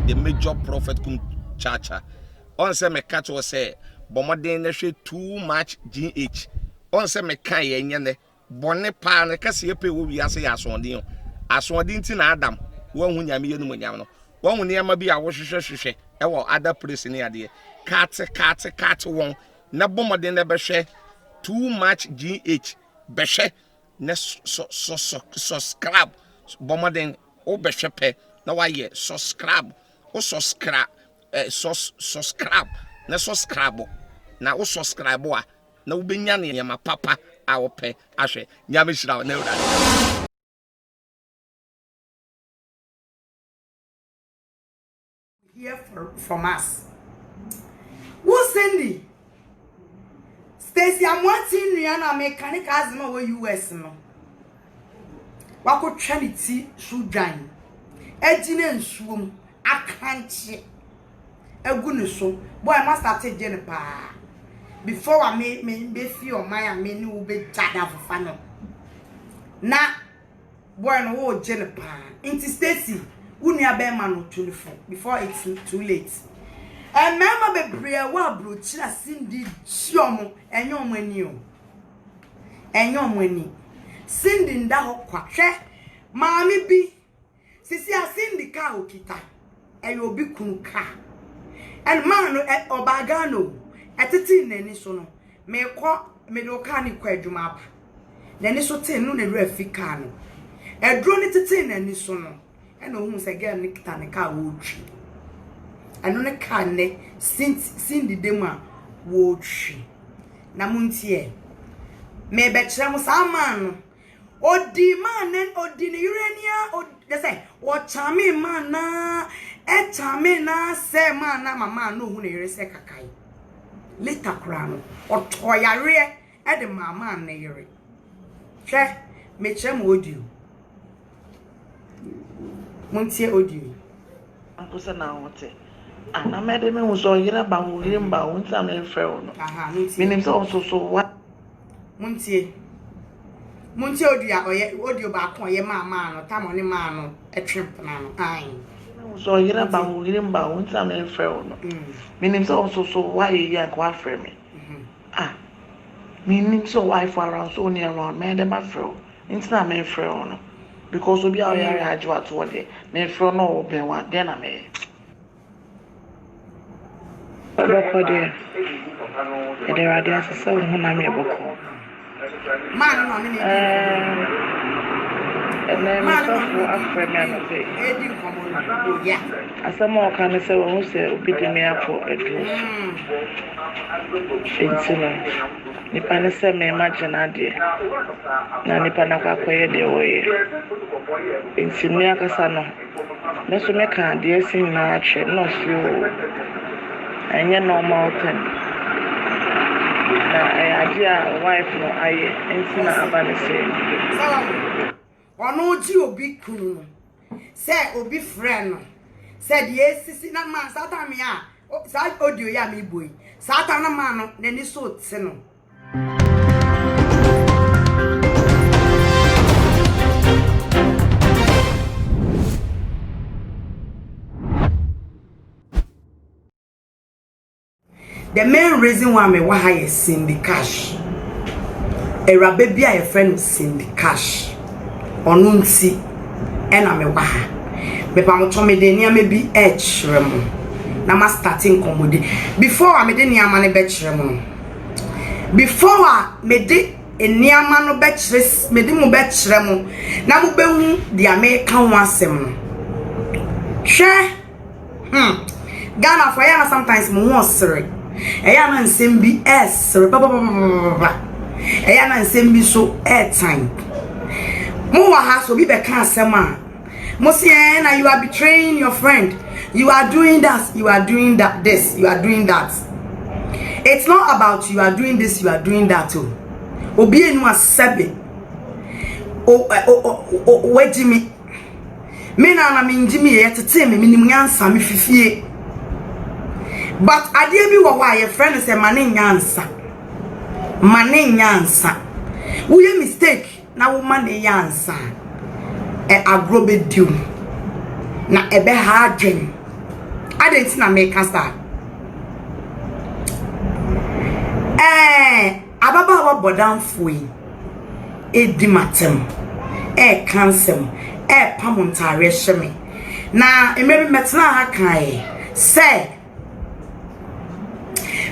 the major prophet kum chacha. On say me catch was say bomoden na hwe too much GH. On say me kan ye nyane bone pa na kase ye pe wo wiase ya asondin. Asondin ti na Adam wo hu nyame ye no nyam no. Wo hu ne ma bi a wo hwehwehwehwe e wo other place ni ade. Cat won na bomoden na be hwe too much GH be hwe na subscribe bomoden o be hwe pe na wa ye subscribe o subscribe subscribe na subscribe na o subscribe a na wo benya ne ma papa a wo pe ahwe nyame hira na ewura hear from us. Who Cindy? Stacy, I'm watching Rihanna mechanic as no US no. Wako Trinity Sudan. Ejine nsum akanche. Egunu so. Boy, I must start taking pa. Before I me feel my me ni ube jada for fano. Na boy no wo jene pa. Inti Stacy, uni abema no 24 before it's too late. And mama bebre wa brochi na Cindy chiomo enyom ani o. Enyom ani. Cindy nda ho kwahwe maami bi sisi a Cindy ka okita eyo obi kun ka. And man no obaga no etiti nani so no me do ka ni kwa adwuma apa. Nani so tin no na ru afika no. Edro ni titi nani so no. E no hu se girl ni kita ne ka wo twi. Ano ne ka ne Cindy dem a wo twi. Na muntie. Me be kire mo sama no. Odi man nen odi ni urania they say o chame man na e chame na se man na mama no hu ne yere se kakai. Later kra no otoyare e de mama na yere. Hwe me kire mo odi. Muntie odi. Ankosa na wote. Ana mede me so yira ba wo yire mba wo ntam na efre wo no. Aha, muntie. Minim so what? Muntie odi a odi ba kon ye mama no tamo ne ma no etwemp na no ai So yira ba wo yire mba wo ntam na efre wo no. Minim so why ye yank wa frɛ me. Minim so why for around so near around me dem afro. Ntina me frɛ wo no. Because obi a yare haju ato de me frɛ no obe wa den na me. Boko de. Ede radio asesa wo na me boko. Man no me and then for after me edi komo ya asama kan say wo say obi de me apo edu intila nipa ne say me imagine ade na nipa na kwakoye de oye intimi akasa no me so me kan de sin na atwe no feel enye normal thing na idea wife no aye intina abane say ono ji obi kunu no se obi friend no se de esisi na man satan me a sa audio ya me boy satan na man no na ni so tse no the main reason why me why is Cindy Cash era baby a friend Cindy Cash onunti ena me wa me pa mo to me de nia me bi e kire mo na ma starting komode before me de nia ma ne be kire mo before me de nia ma no be kire me de mo be kire mo na mo be hu dia me kan wasem no hwe Ghana for ya sometimes mo won sere e ya na nsem bi sere ba e ya na nsem bi so time Mo wa ha so bi be kan asema. Mo say na you are betraying your friend. You are doing that, you are doing that this, you are doing that. It's not about you are doing this, you are doing that too. Obi enu asebe. Wejimi. Me na me njimi ye tete me minim nyansa me fifie. But ade bi wo wa your friend say mane nyansa. Mane nyansa. Wo ye mistake na woman e yansa e agrobe diu na ebe ha adwen I didn't na make star ababa wa bodan foi edi matem cancel pamontare hye na maybe metna ha kan say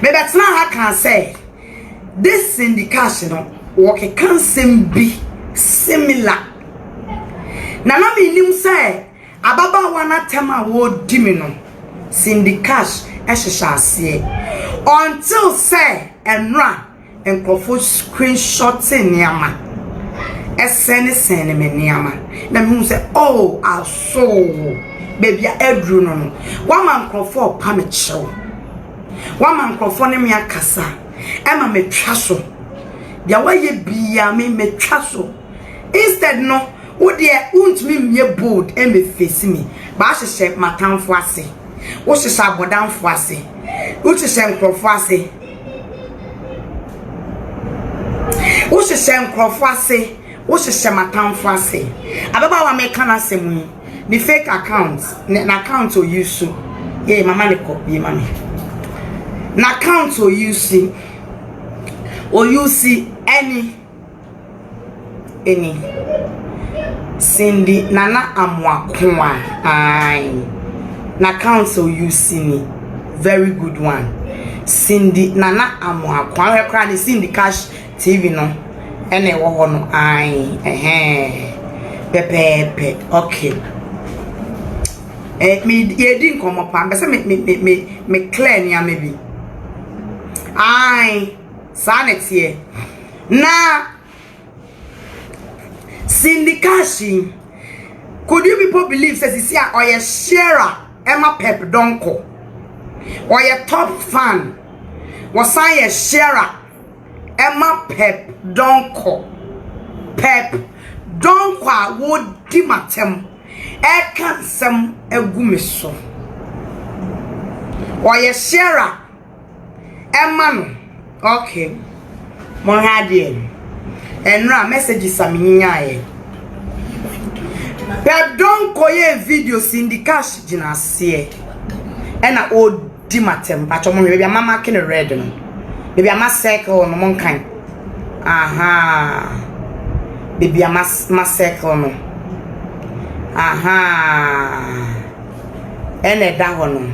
me betna ha kan say this syndication no work can be similar na me nim say ababa wa na tema wo di me no syndication ehyehyase until say enra enkofo screenshotting niama send me niama na me say oh I saw baby edru no one man enkofo pa me chew one man enkofo ne me akasa ema me twaso dia waye bia me twaso instead no wo de untumi me bold e me face me ba hyehye matamfo ase wo hyehye abodanfo ase wo hyehye enkofo ase wo hyehye enkofo ase wo hyehye matamfo ase ababa wa me kana asemu ni fake account na account o use ye mama ne ko ye mama na account o use any Cindy nana amwakwa ai na account o use ni very good one Cindy nana amwakwa we kra ni Cindy Cash TV no ene wo ho no ai pepe okay me yedi nkomo pa mbese me clear ni amebi ai sanity na syndication could you people believe says is here or your sharer Emma Pep Donko or your top fan was I a sharer Emma Pep Donko would dimatem can some egumiso or your sharer Emma okay Mohadi and ra messages aminyaye Pep Donko ye video syndication jinase ena o di matem pacho mo bia mama ken red no bia ma circle no mon kan aha bia ma circle no aha ene da hono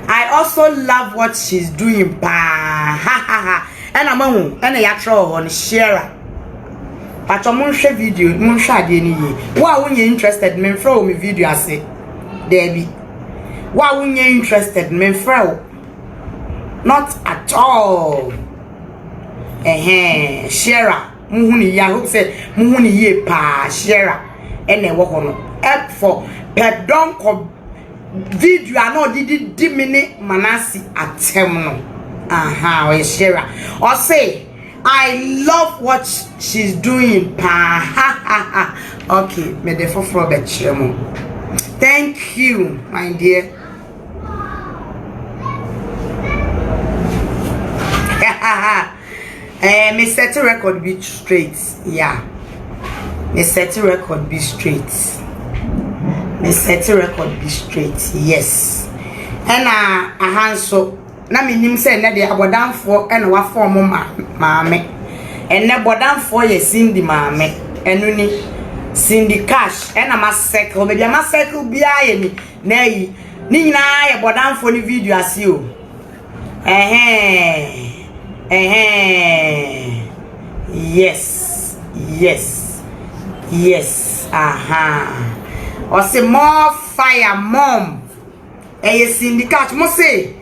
I also love what she's doing pa ha and amahu and ya throw on share pacho mon hwe video mon hwe ade ni yi wa wonye interested men throw me video ase Debbie wa wonye interested men throw not at all share muhuni ya hope say muhuni ye pa share ene wo hono up for Pep Donko video no di mini manasi atem no we share or say I love what she's doing pa okay me the for bet chemo thank you my dear me set a record be straight yeah me set a record be straight me set a record be straight yes and so na me nim say na de abodanfo e na wa form maame en na bodanfo ye Cindy maame enu ni Cindy Cash e na ma circle be ma circle bia ye ni na yi ni nyina ye bodanfo ni video ase o yes or say more fire mom Cindy Cash mo say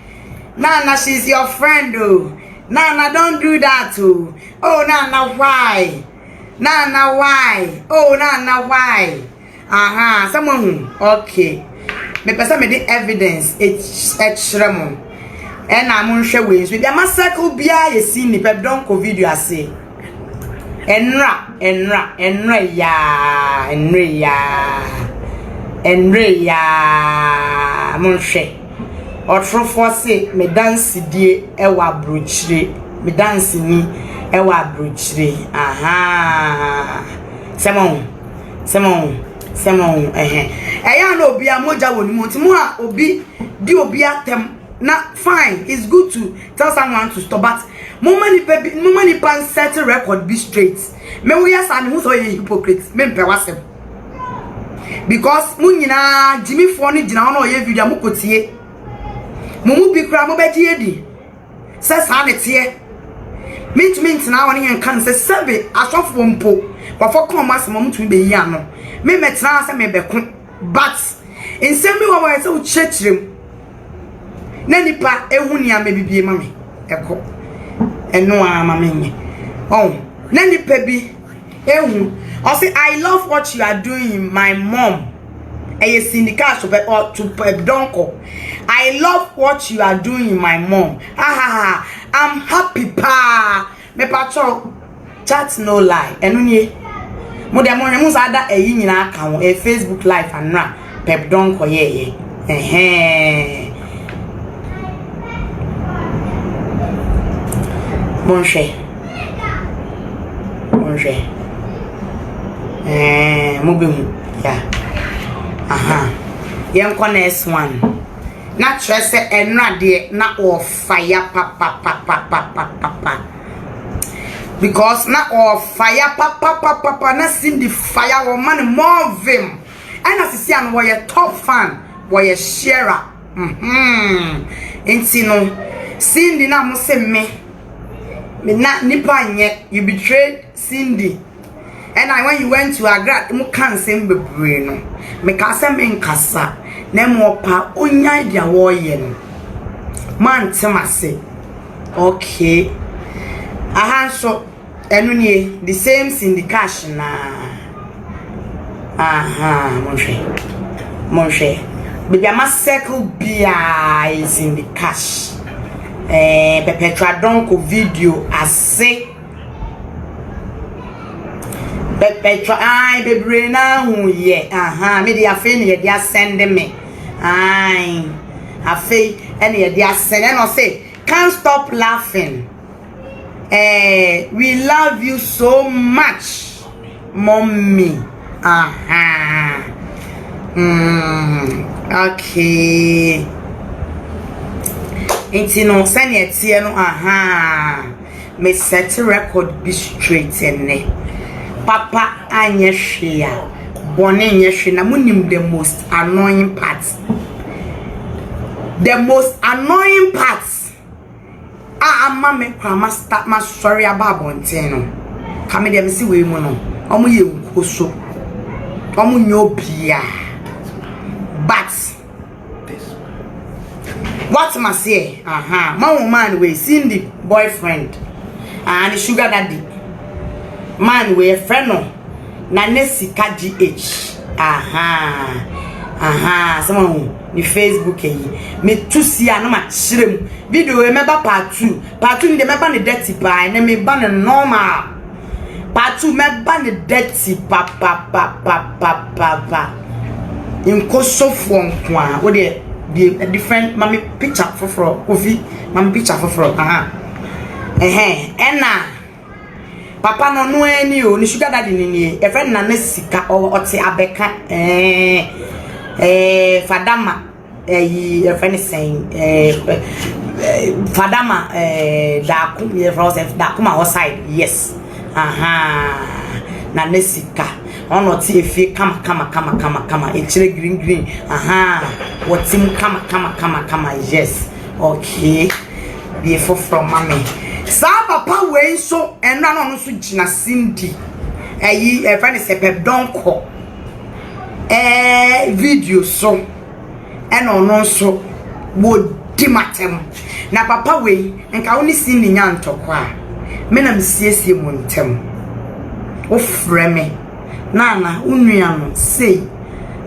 Nana, she's your friend, oh. Nana, don't do that, oh. Oh, Nana, why? Nana, why? Oh, Nana, why? Someone, okay. Me person me the evidence, it's extreme. And I'm on show wings. We be a massacre bia ye see ni Pep Donko video ase. Enra, Monche. Or for say me dance die ewa brochire me dance ni ewa brochire Simon Semo eya na obi amoja woni mo nti mo a obi di obi atem na fine, it's good to tell someone to stop, but many pan set record be straight. Me we yes and who so a hypocrite me mpe wasem because mu nyina Jimmy for ni gina ono ye video mu kotie mu bi kra mo beji edi se sa ne tie mint na woni hen kan se sebe asofo mpo kwafo komas mo mutumi be yi ano me metra se me beko but nsemi wo wa se u chechirem na nipa ehuni ame bibie ma me eko eno ama me oh na nipa bi ehu I say I love what you are doing, my mom. A syndicat to donko. I love what you are doing, my mom. I'm happy pa. Me patro chat no lie. Enunye. Mo de mo ada eyi nyina aka ho Facebook live and na pep donko ye. Monche. Mubim yeah. Yen next one. Na trese enrade na o fire papa. Because na o fire papa na sing the fire wo man more vim. And as see an we top fan, we sharer. Enti no Cindy na mo se me na nipa nye you betrayed Cindy. And when you went to Agra, you can't sing the brain. Make us a main cassa. Nemo pa unya dia warrior. Man, Timasi. Okay. So, and the same syndication. Monche. But your must circle beer is in the cash. Perpetua donko video as say. Petra ai bebre na hu ye me dia fe ne dia send me ai afi ene dia send and say can't stop laughing we love you so much mommy okay enti no send ye tie no me set record be straight ene Papa anya hwea bone nya hwe na munim the most annoying part. The most annoying part. Ama me kwa ma start ma sorry about bonten no. Ka me dem si we mu no. Omo ye nkoso. Omo nyo bia. But what must say? My woman we seen the boyfriend and the sugar daddy. Man we a friend no na nesika GH someone ni Facebook me to see no ma chirem video e meba part 2 ni meba ne dirty pa na me ba ne normal part 2 meba ne dirty pa inko so fo nko wo de different mami picture for coffee mami picture for ena Papa no any o ni sugar daddy ni e friend na sika o oti abeka fadama e friend saying fadama da ku e friend da kuma outside yes na sika ono ti efie kama e chire green wotim kama yes okay beautiful from mommy. Sa papa we so enra no so gina Cindy e friend say pep donko video so eno no so wo dimatem na papa we nka woni Cindy nya ntokwa me na msiesie mu ntem wo freme na unua no sei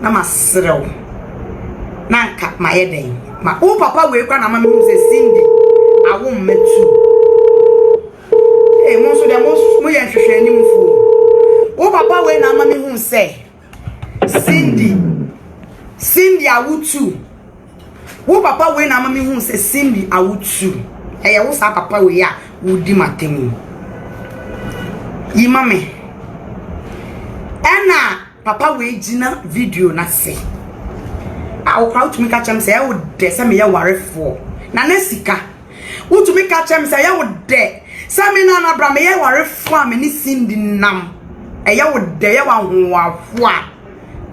na masrew na nka mayeden ma o papa we kwa na ma me say Cindy awo metu monso de mo yen hwehwe ani mfo o papa we na ama me hu say Cindy awutu wo papa we na ama me hu say Cindy awutu eye wo sa papa we ya wudi matemu yi mame ena papa we gina video na se a crowd to me catch am say I would de say me ya ware for na sika wo to me catch am say ya would de say me na bra me ya ware for me ni Cindy nam e ya would de ya wa ho afo a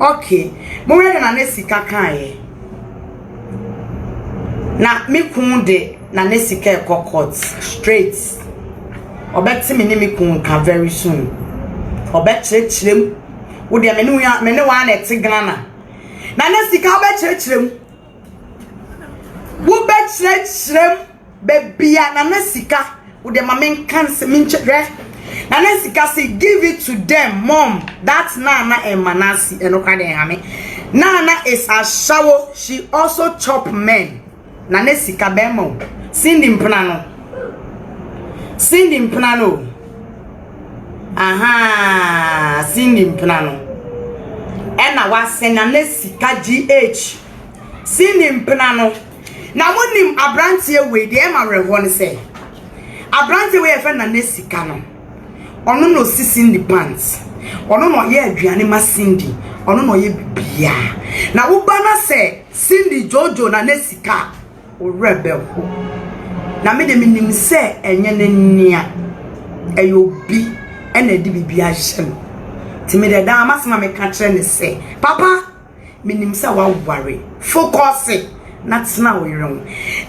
okay mo we na sika kan ye na me kun de na sika e court straight obeti me ni me kun ka very soon obechirechirem wo de me ne wa na eti Ghana na sika obechirechirem wo bechirechirem bebia na sika wo de mamen kan se minchre na sika say give it to them mom that's Nana and Manasi enoka de hame Nana is a shawo she also chop men na sika bemo Cindy mpnano aha Cindy mpnano ena wase na sika GH Cindy mpnano na wonim abrantie we de ema rewon say abrantie we efe na sika no ono no Cindy pants ono no ye aduane ma Cindy ono no ye bibia na wo bana say Cindy Jojo na sika o rebel na me de minim say enye ne nia eyobi ena di bibia hyem ti me de da amasema me ka kire ne say papa minim say wa worry focus na tsena wo yirem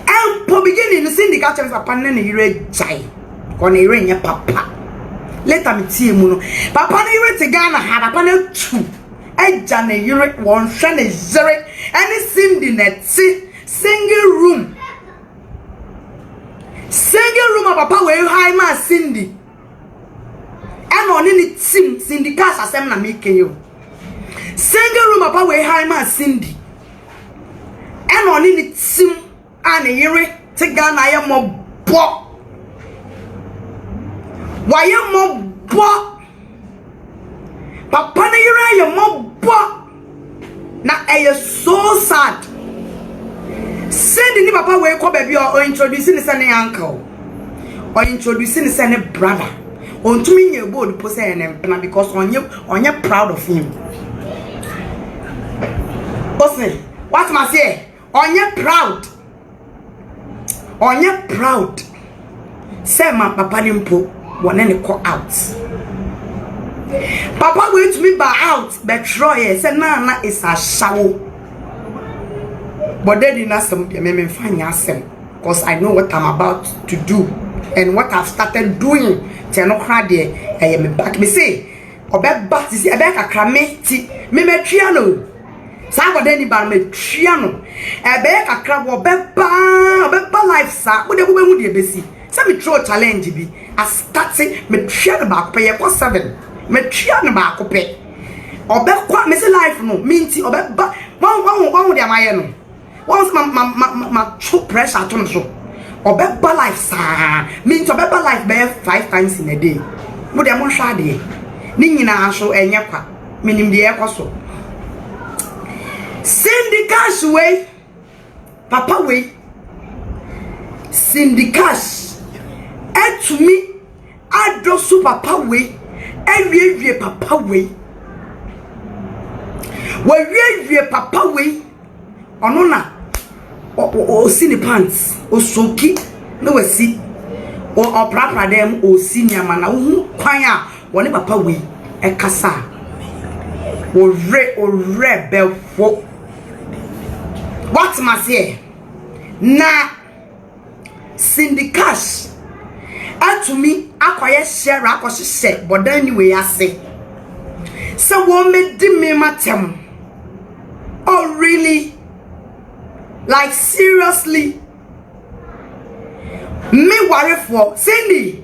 el po beginning Cindy ka kire papa ne ne yire jai ko ne yire nya papa later me tie mu no papa ne yire te Ghana ha papa ne tu eja ne yire won hwe ne zere any Cindy na ti single room papa we high ma Cindy and on any team Cindy cash asem na make you single room papa we high ma Cindy and on any team and yere te Ghana ya mo bo why you mo bo papa na yere ya mo bo na e so sad Cindy ni papa we ko baby or introducing the same uncle or introducing the same brother on to me your board pose and because on you proud of him. Listen, what must say? On you proud. Say my papa nimpo one any call out. Papa wait to me by out, but Troy say Nana is a shower. But they didn't ask them, me find yourself because I know what I'm about to do and what I've started doing. Tell cry there, I am back. Me say, obe back is a back a crame tea. Me triano. Sabo deni ban me triano. A back a crab or beba life, sir. What the woman would you see? Some me throw challenge be. I started me triano back pay for 7. Me triano back pay. Obe kwa me say life no. Minty obe ba. One would am no. Once my true pressure to so or better life sir means to better life be 5 times in a day mo dem hwa de ni nyina so enye kwa minim de ekoso Cindy cash way papa way Cindy cash to me adosu papa way ewie papa way we papa way ono na o sini pants o soki no wasi o prapra dem o senior man na hu kwan a woni papa we e kasa o rebel fo what must say na syndicash atumi akoye share akohye but anyway ase so wo me di me matem oh really like seriously me worry for Cindy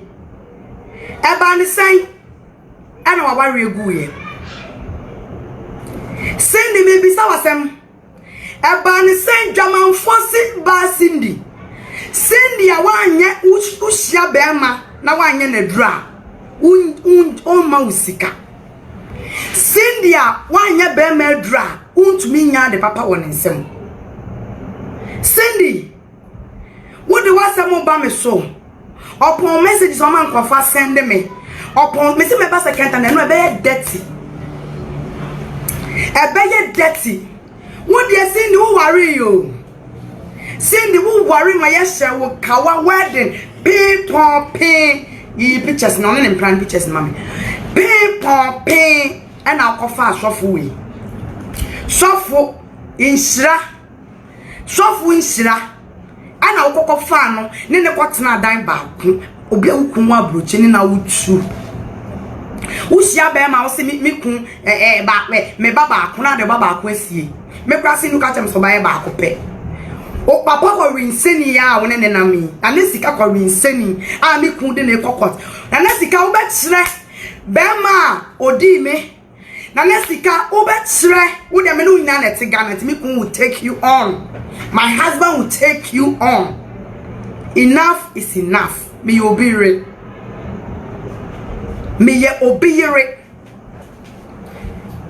eba ni say ana wa worry egu ye Cindy me bisa wasem eba ni say dwaman fosi ba Cindy a wanye ushia bema na wanye na dra on ma usika Cindy a wanye bema dra untumi nya de papa won nsem Cindy what the wasam ba me so upon message so man kofa send me upon me say me pass account and no be dirty Ebeye dirty. What dey Cindy who worry you? Cindy who worry my yesha wo kawa wedding. People pay ye pictures no in plan pictures mommy. People pay and I'll go fast sofu we. Sofu inshira. Sofu inshira. And I'll go fan no. Nene kwatena dan ba ku. Obi ukun wa broche ni na utu. Ushia be ma o se mi kun ba me baba kun na de baba kun asie me kwase nu ka chem so ba ba akopɛ o papa ko rinseni ya won ne na mi na sika ko rinseni a mi kun de ne kokot na sika wo be kire be ma odi me na sika wo be kire wo de me no nyina na te Ghana mi kun will take you on, my husband will take you on. Enough is enough. Me obire me ye obire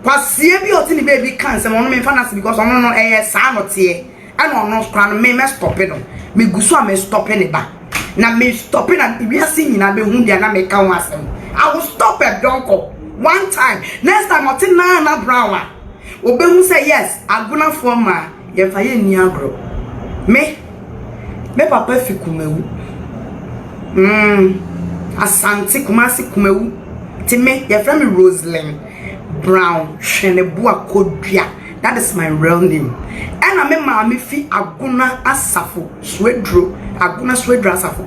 kwasie bi oti ni baby cancer mo no me fancy because ono no sa no tie and ono kra no me stop it no me guso am stop ne ba na me stop na bi asi nyina be hu dia na me ka ho asem. I will stop it donko one time. Next time oti na brown obe hu say yes aguna forma ye fa ye ni agro me papa fi kumewu Asante Kumasi Kumewu Time your friend me Rosalind Brown Shenebua Kodria. That is my real name. And I me fi Aguna Asafo Swedro Aguna Swedro Asafo.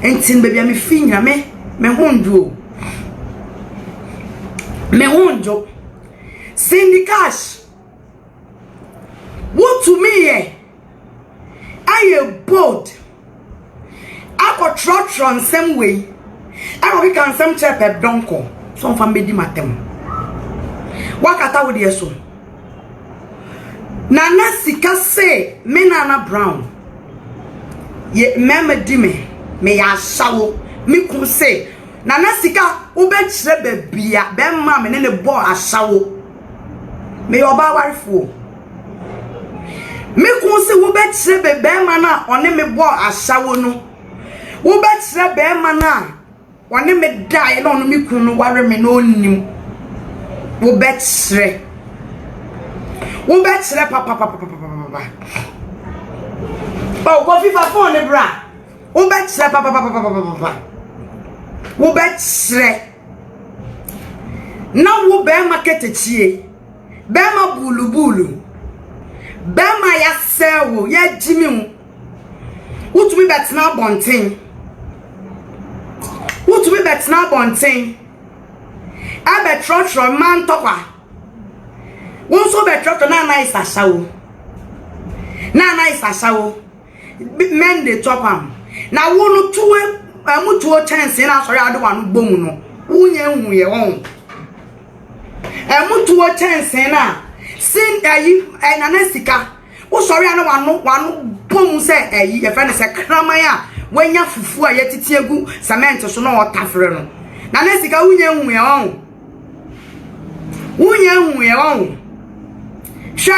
And tin baby me fi nya me honjo Cindy Cash. What to me I am bold. I got trotron same way. I go can some chep donko. Some family matem. Wakata with yeso. Nana sika say me Nana Brown. Ye meme dime me ya shawo me kun say Nana sika ube chire bebia be ma me ne bo ashawo. Me oba warifo. Me kun say ube chire be ma na one me bo ashawo no. Wo betre be ma na wone me dai na ono me kunu ware me no nim wo betre papa oh go fifa phone ne bra wo betre papa wo betre na wo be market chie be ma bulubulu be ma ya sewo ya jimi wo to be betna bonten What we bet now bonting? I bet trot man tokwa. Won't so bet trot na nice ashawo. Na nice ashawo. Men de top am. Na wonu tuwe mutuo chance na sorry ado wanu bomu no. Unye huye won. Mutuo chance na sin ayi na nesika. Wo sorry ado wanu bomu se ayi e friend se kramaya. When ya fufu a yetiti egu cement so no otafre no na nesika unye huye on sha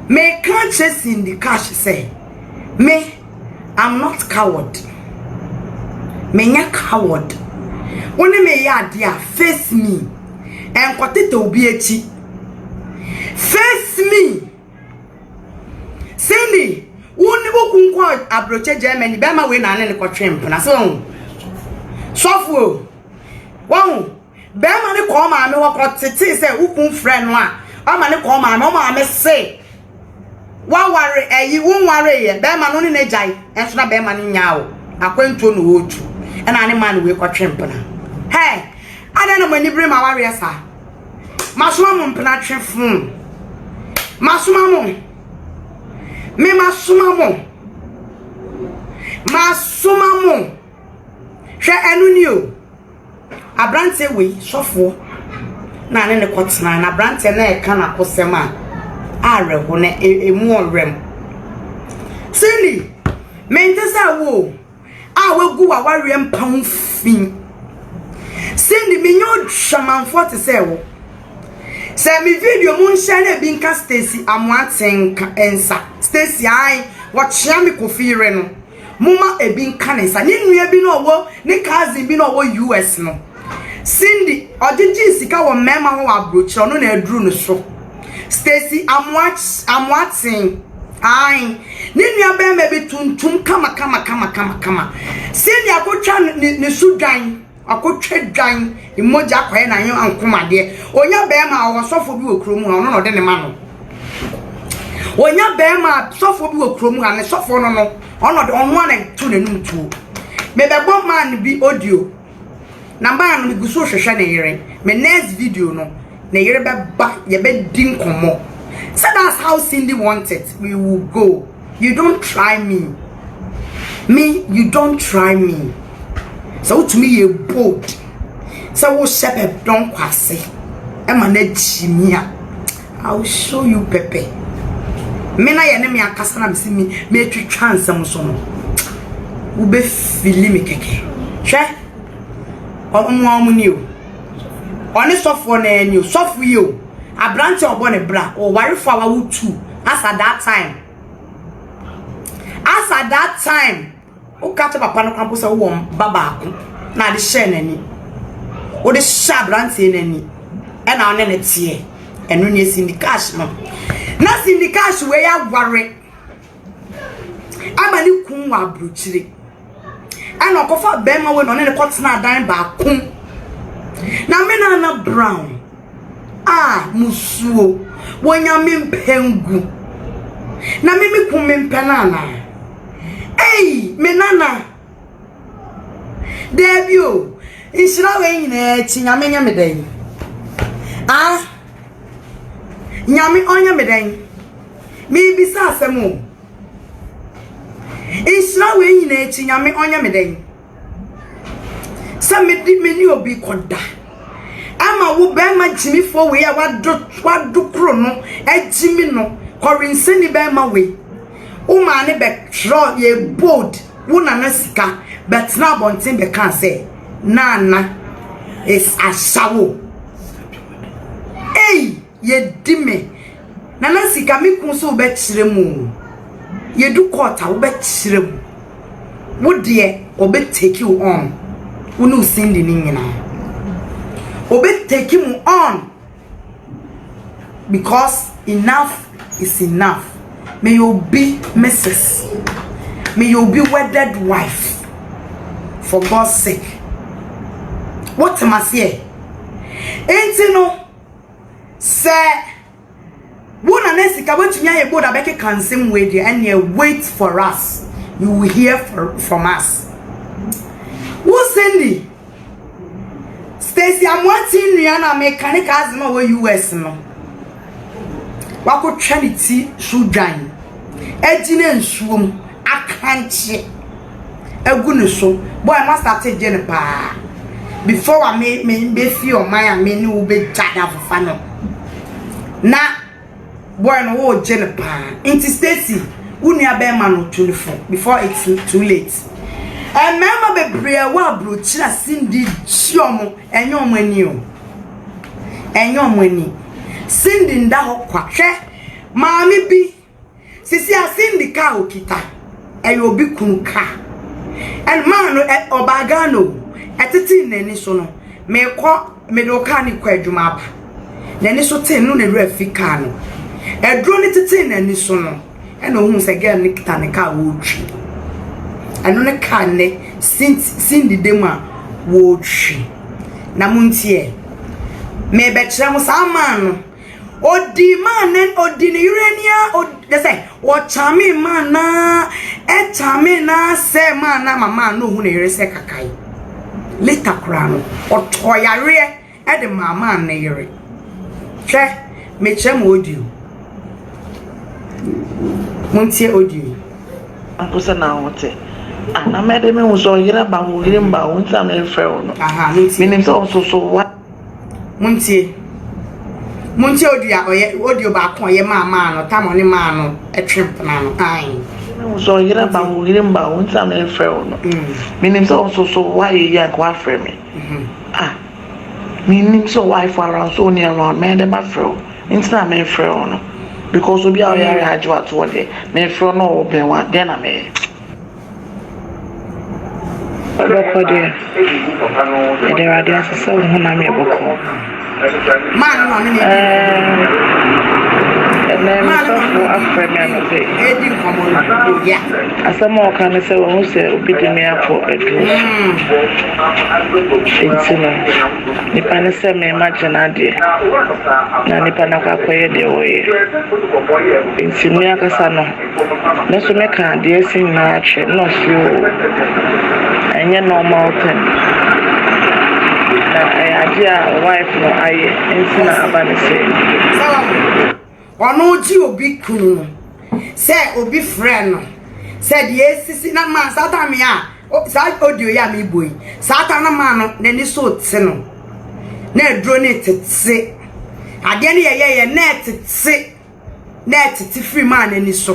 me can't chase in the cash say me I'm not coward me nya coward woni me ya dia face me en kwatete obi echi face me Cindy woni boku nko abroche Germany be ma we na ne ko twemp na so sofu won be ma ne ko ma me wo ko tete se ukun frɛ no a o ma ne ko ma me se wa ware ayi won ware ye be ma no ne jai enso na be ma ne nya o akwanto no otu e na ne ma ne we ko twemp na hey ada na mani bre ma ware sa masoma mo mpena twefun masoma mo me masoma mo hwe enu ni o abrante we sofo na ne kotena na abrante na e kana kosema areho na emu onrem sini mentesa wo a wegu wa ware mpam fin sini me nyo shamanfo te se wo se mi video mun share bi nka Stacy amwaten ensa Stacy ai watchia mi kofire no muma ebi nka nsa ni nua bi no wo ni cousin bi no wo US no Cindy odiji sika wo mema ho abrochi ono na aduru no so Stacy amwatin ai ni nua be me bi tuntum kama Cindy akotwa ne sudan akotwa dwan emoja kwae na yen ankomade onya be ma wo sofo bi okrom ha ono no de ne ma no onya be ma sofo bi okrom ha ne sofo no no ono de onwa na tu ne num tu me be bo man bi audio Namba no guso hwehwe na yere me next video no na yere be ba ye be din komo so that's how Cindy wanted we will go you don't try me you don't try me so to me you bold so wo shepherd don kwase e ma na chimia I will show you pepe me na ye ne me akasa na me twetwa nsem so no wo be fili me keke hwe Omwamuni o. Oni sofo na eni sofo yi o. Abrante obo ne bra o ware for our two as at that time. O ka papa no kampo se wo baba ako na de share nani. O de sha abrante nani. E na one ne tie. Eno ne syndicate no. Na syndicate we ya ware. Abani kun wa abrochire. Ana okofa bema we no ne kotena dan ba kum na me na brown musuo wonya me mpengu na me kum me mpenana me nana debio insira we nyina tinya me nya me dan nyame onya me dan me bisa asemo Isra we nyina echi nyame onya meden sa meni obi koda ama wo be ma jimi fo we ya wado kro no ejimi no korinse ni be ma we o ma ne be tro ye bold wo na sika but na bontin be kan say nana is asawo ye dime nana sika mi kun so be kire mu ye do quarter wo be chirem wo de obe take you on unu Cindy ni nyina obe take you on because enough is enough may you be Mrs. May you be wedded wife for God's sake what am I say enti no say Wona nesika wetunya ye boda beke kansem we there and ye wait for us. You will hear from us. Who Cindy? Stacy amwatin Rihanna mechanic azma we US no. Wako trinity sudan. Ejine nsuom akanche. Egu ne so. Boy I must start again pa. Before I me be feel my me ni wo be jada for no. Na boy no wo jene pa inti Stacy uni abema no 24 before it's too late mema bebre wa brochi na Cindy chiomo enyomo ani o enyomo ani Cindy nda ho kwa hwe maami bi sisi a Cindy ka okita eyo bi kun ka and man no obaga no etiti nani so no me do ka ni kwa adwuma aba nani so tin no na Africa no edro ni tete na ni so no e na ohun se girl ni kita ne ka wo twi eno ne ka ne Cindy dem a wo twi na muntie me be kire mo sama no odi man odi ni urania they say o chame man na e chame na se man na mama no hu ne yere se kakai later kra no o toyare e de mama na yere hwe me kire mo odi Muntie audio. Ankosa na wote. Ana mede me uzo yira ba wo yire mba wo ntam na efre wo no. Muntie. Minim so wa. Muntie audio ba kon ye ma no tamo ni ma no etwemp na no. Me uzo yira ba wo yire mba wo ntam na efre wo no. Minim so wa ye yan kwa afre me. Minim so wife around so near around me dem afre. Insta me efre wo no. Because we are here haju at one day. Me from no open one then I me. Boko dear. There are there so when I'm able to. Man, And then for after me, yeah. as a more can say, who say, be the me up for a dress. Nipana say, me imagine idea. Nipana quay the way. In Simia Casano, no so make a dear sing match, no few, and yet no mountain. Idea wife no I insina abanise ono ji obi kunu say obi friend no say the sisi na man satan me a sa audio ya me boy satan na man no na ni so te no na edro ne tete ade ne ye na tete free man ni so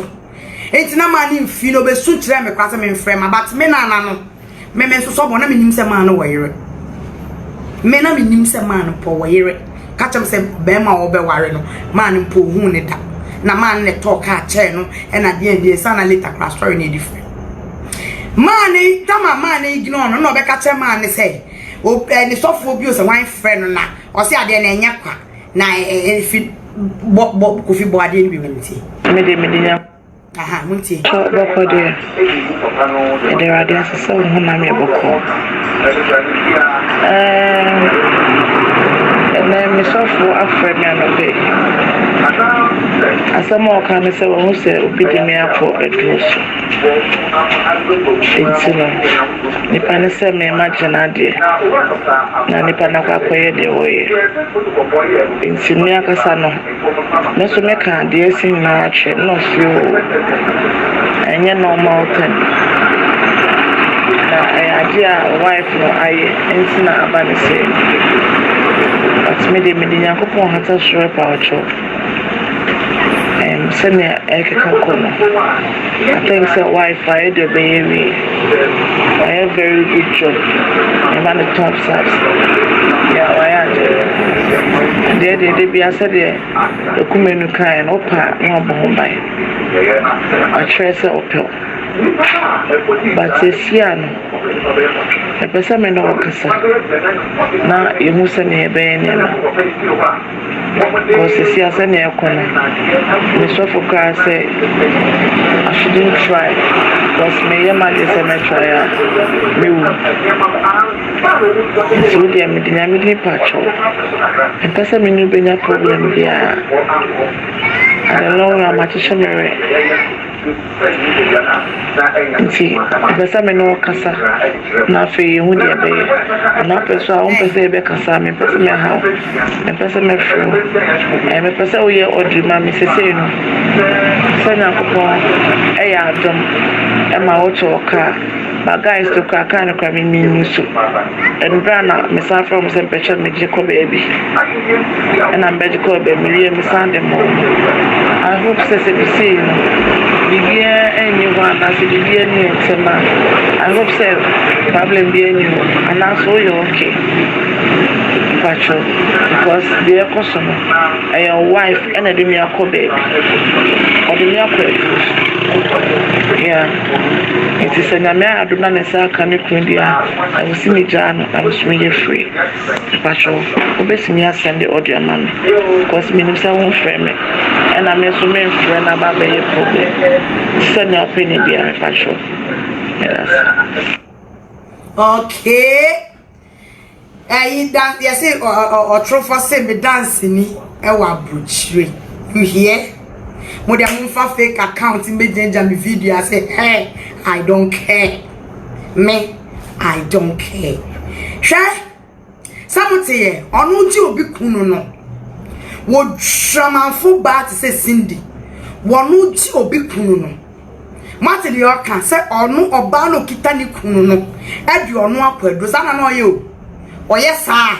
enti na man ni mfi no be su kire me kwase me frɛ ma but me na no me so so bo na me nim se man no wo yere me na me nim se man po wo yere ka chem se be ma wo be ware no man po hu ne da na man ne talk a chair no e na de sana later class story ne different man tama man ignore no be ka che man ne say o ni sofo bi o se wan friend na o se ade na enya kwa na fi bo ko fi bo ade ni bi menti me de nya aha munti boko de there are there so when I'm able to. And then Miss Software after me and obey. As a more can say, who say, beating me up for a dress. Nipana say, me imagine idea. Nipana quay the way. In Simia Casano, no so make a dear sing match, no few, and yet no mountain. Idea wife no I insina abanise but me de yakopon hata sure power cho send me a kono I think say wife I do baby I have very good job I'm on the top side yeah I am they be said the kumenu kan opa no bombai I try say opel but Siano, a person may know Cassa. Now you must send a baby. Because the Siasa near corner. Miss Sofoka say, I shouldn't try. Because may your man is a trial. So, dear, me dynamically patch. And person may be a problem here. I don't know how much is nti besa me no kasa na fe hu de be na pesa on pesa be kasa me pesa me ha me pesa me fro me pesa o ye odri ma me sese no se na kopon e ya dom e ma o choka ba guys to ka kan kwa me minusu en brana me sa from se pecha me je ko baby and I'm beji ko be me me sande mo I hope se be see Bibia anyone as it be any tema. I hope so problem be any and that's all you okay. Pacho because the customer and your wife and the meako baby. Or the me ako. Yeah. It is a nyame aduna nesa kan kundia. I will see me jan I was me free. Pacho obesi me send the audio man because me no say won frame and I'm so many friend about the problem. Send your opinion be a fashion. Yes. Okay. Dance, yes, or trophy say me dancing me. Ewa butchery. You hear? Modia mumfa fake account me danger me video. I say, hey, I don't care. Me, I don't care. Shay, someone say, onu ji obi kunu no. Wo dramanfo ba te se Cindy wonu ji obi kunu no mate de oka se onu oba no kita ni kunu no e de onu akwadu sana na oye o oye saa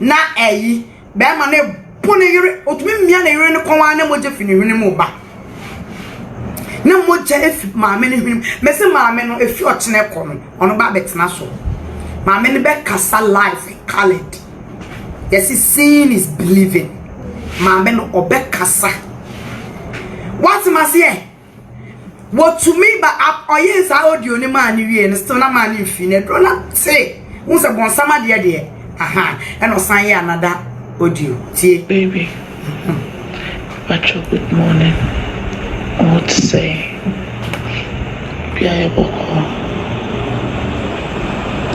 na eyi be ma na bone yire otumi mmia na yire ne konwa na moje fini hwene mu ba na moje efi maame ne hwene me se maame no efi ochene ko no onu ba betena so maame ne be kasa life colored yes seeing is believing maame no obekasa what must here what to me but up or yes audio ni man ni and still na man in fine do not say who's a bon sama dear aha and no sign another audio see baby. Pacho, good morning. What to say? Pia boko.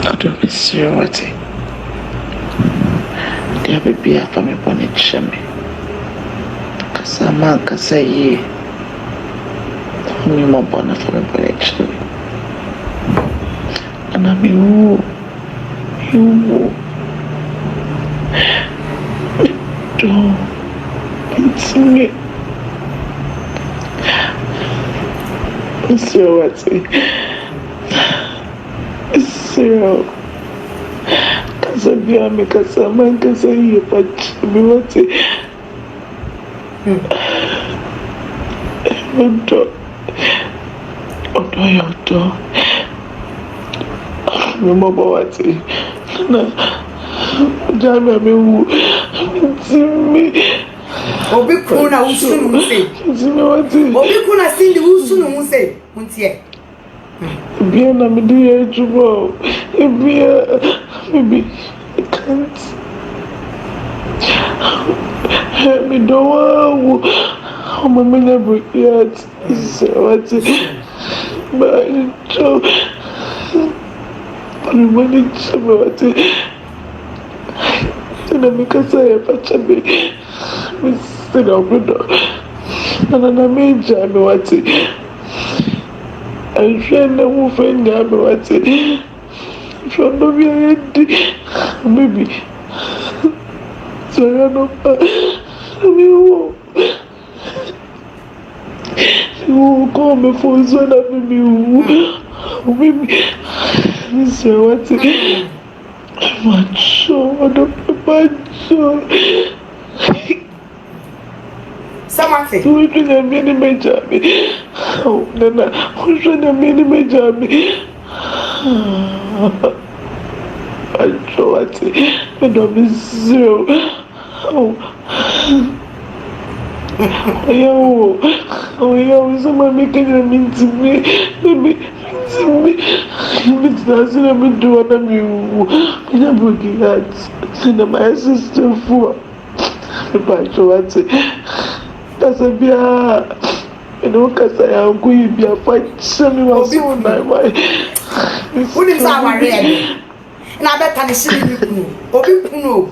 I don't be serious. There be Pia for me bonnet shame. Kasama kasayi. Me more bonnet for me bonnet shame. And I mean you don't it's me. So what's it? So Kasabia me kasama kasayi patch me what's it? Odo me mama what's it? Na jami me wu me Obi kuna usunu say. Obi kuna sindi usunu say. Untie. Bien na me do juba. Maybe I can't. Me don't want. I'm a never yet. So what's it? But I'm manage about it. And I make a say about me. We sit up with her. And I made Jamie what it. I trained the woman Jamie what it. From the maybe. So I know. You call me for so that maybe. So what it. Macho, I don't macho. Someone say. We're trying to minimize me. Oh, Nana, we're trying to minimize me. Macho, what's it? I don't be zero. Oh, someone making a mean to me. Maybe. That's what I'm doing. I'm working hard. And my sister for. Macho, what's it? That's a beer. You know, because I am going to be a fight. Send me one soon. Who is our red? And I bet I see you. Obi Kuno.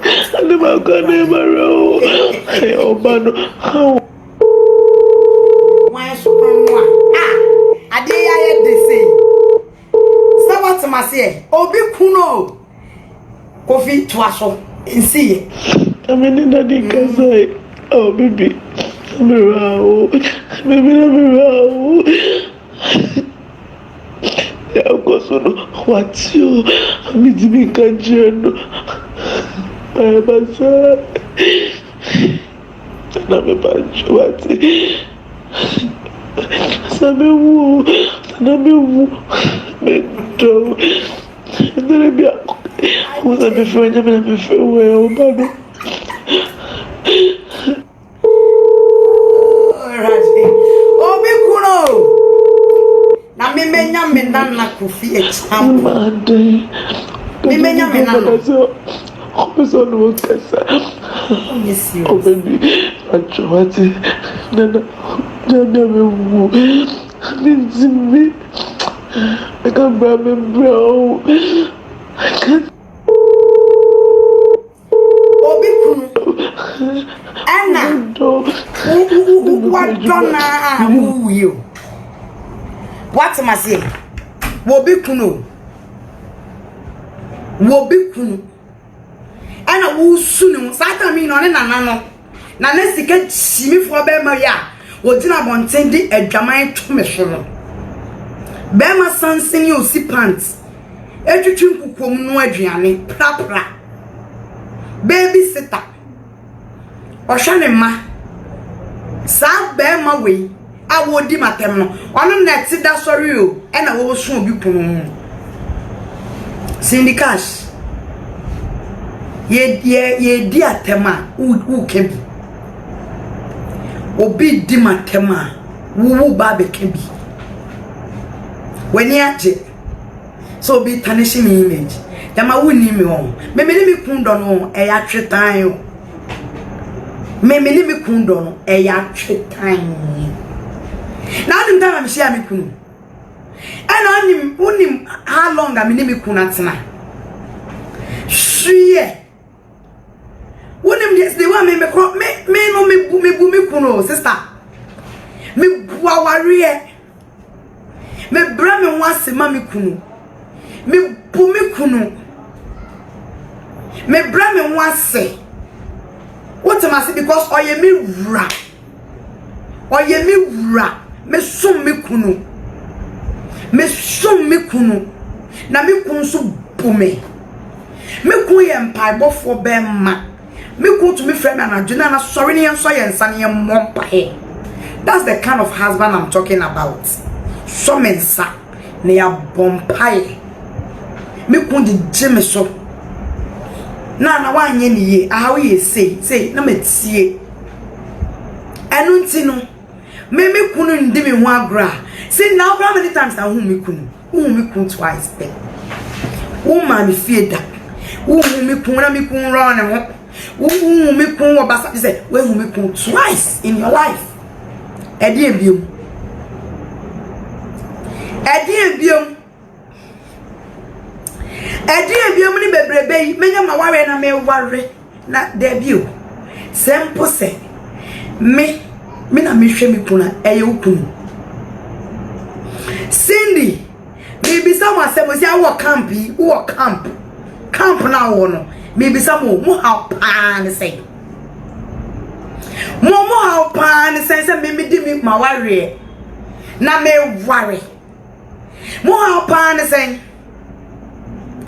I never got never row. Obano. Why so I did I they say. So what am I say? Obi Kuno. Coffee to us and see. I mean, in the say, oh, baby. Yeah, of course, what's you? I'm in the country. I am a son. And I'm a bunch of what's it? Samu, Mento. And then I'll be a who's a friend of a farewell, but. Obi Kuno. Na me menya me na kofi exam. Me menya me na. So no kasa. Yes, you. Oh baby, Achowati. Nana, Jamia me. Me. I can't bear me, bro. I can't. Obi Kuno. Anna. What donna who you? What am I saying? Wobi Kuno. Ana wo sunu sata mi no ne nana na ne sika chimi fo be ma ya wo dina bonten di adwaman to me so no be ma sansini osi pants etwitwi nkukom no aduane prapra baby sitter o hwa ne ma sa be ma we a wo di matem no ono na ti da sori o e na wo so obi kunu syndicash ye di atema u kebi obi di matema Woo barbecue be. When you so be tarnishing me image. Yama wouldn't me on. Me kundono a yatre time. Me kundono a yatre time. Now the time I'm share me kun. And I him how long I mean me kunatina. Shie. Wouldn't yes the one me kuno sister. Me buawarie. Me bra me wase mami kunu. Me bu me kunu. Me bra me wase. What am I say? Because oye me ra. Oye me ra. Me sum me kunu. Me sum me kunu. Na me kunu so bu me. Me kunu ye mpaebo for be ma. Me kunu to me friend and adwena na sorry ne so ye nsa ne mompa he. That's the kind of husband I'm talking about. So mensa ne ya bompae. Me kunu di jeme so. Na wanye ni ye. How ye say na metie. Enu nti no me kunu ndi me ho agra. Say now how many times na hu me kunu twice be. Wo ma me fie da. Wo hu me kunu na me kunu ro ne ho. Wo hu me kunu obasa say we hu me kunu twice in your life. Edi ebiom ni bebrebe yi menya ma ware na me ware na debut sempo se me na me hwe me kuna eye ukunu Cindy me bi some say mo say wo camp na wo no me bi some mo how pan say mo how pan say me di me ma ware na me ware mo how pan say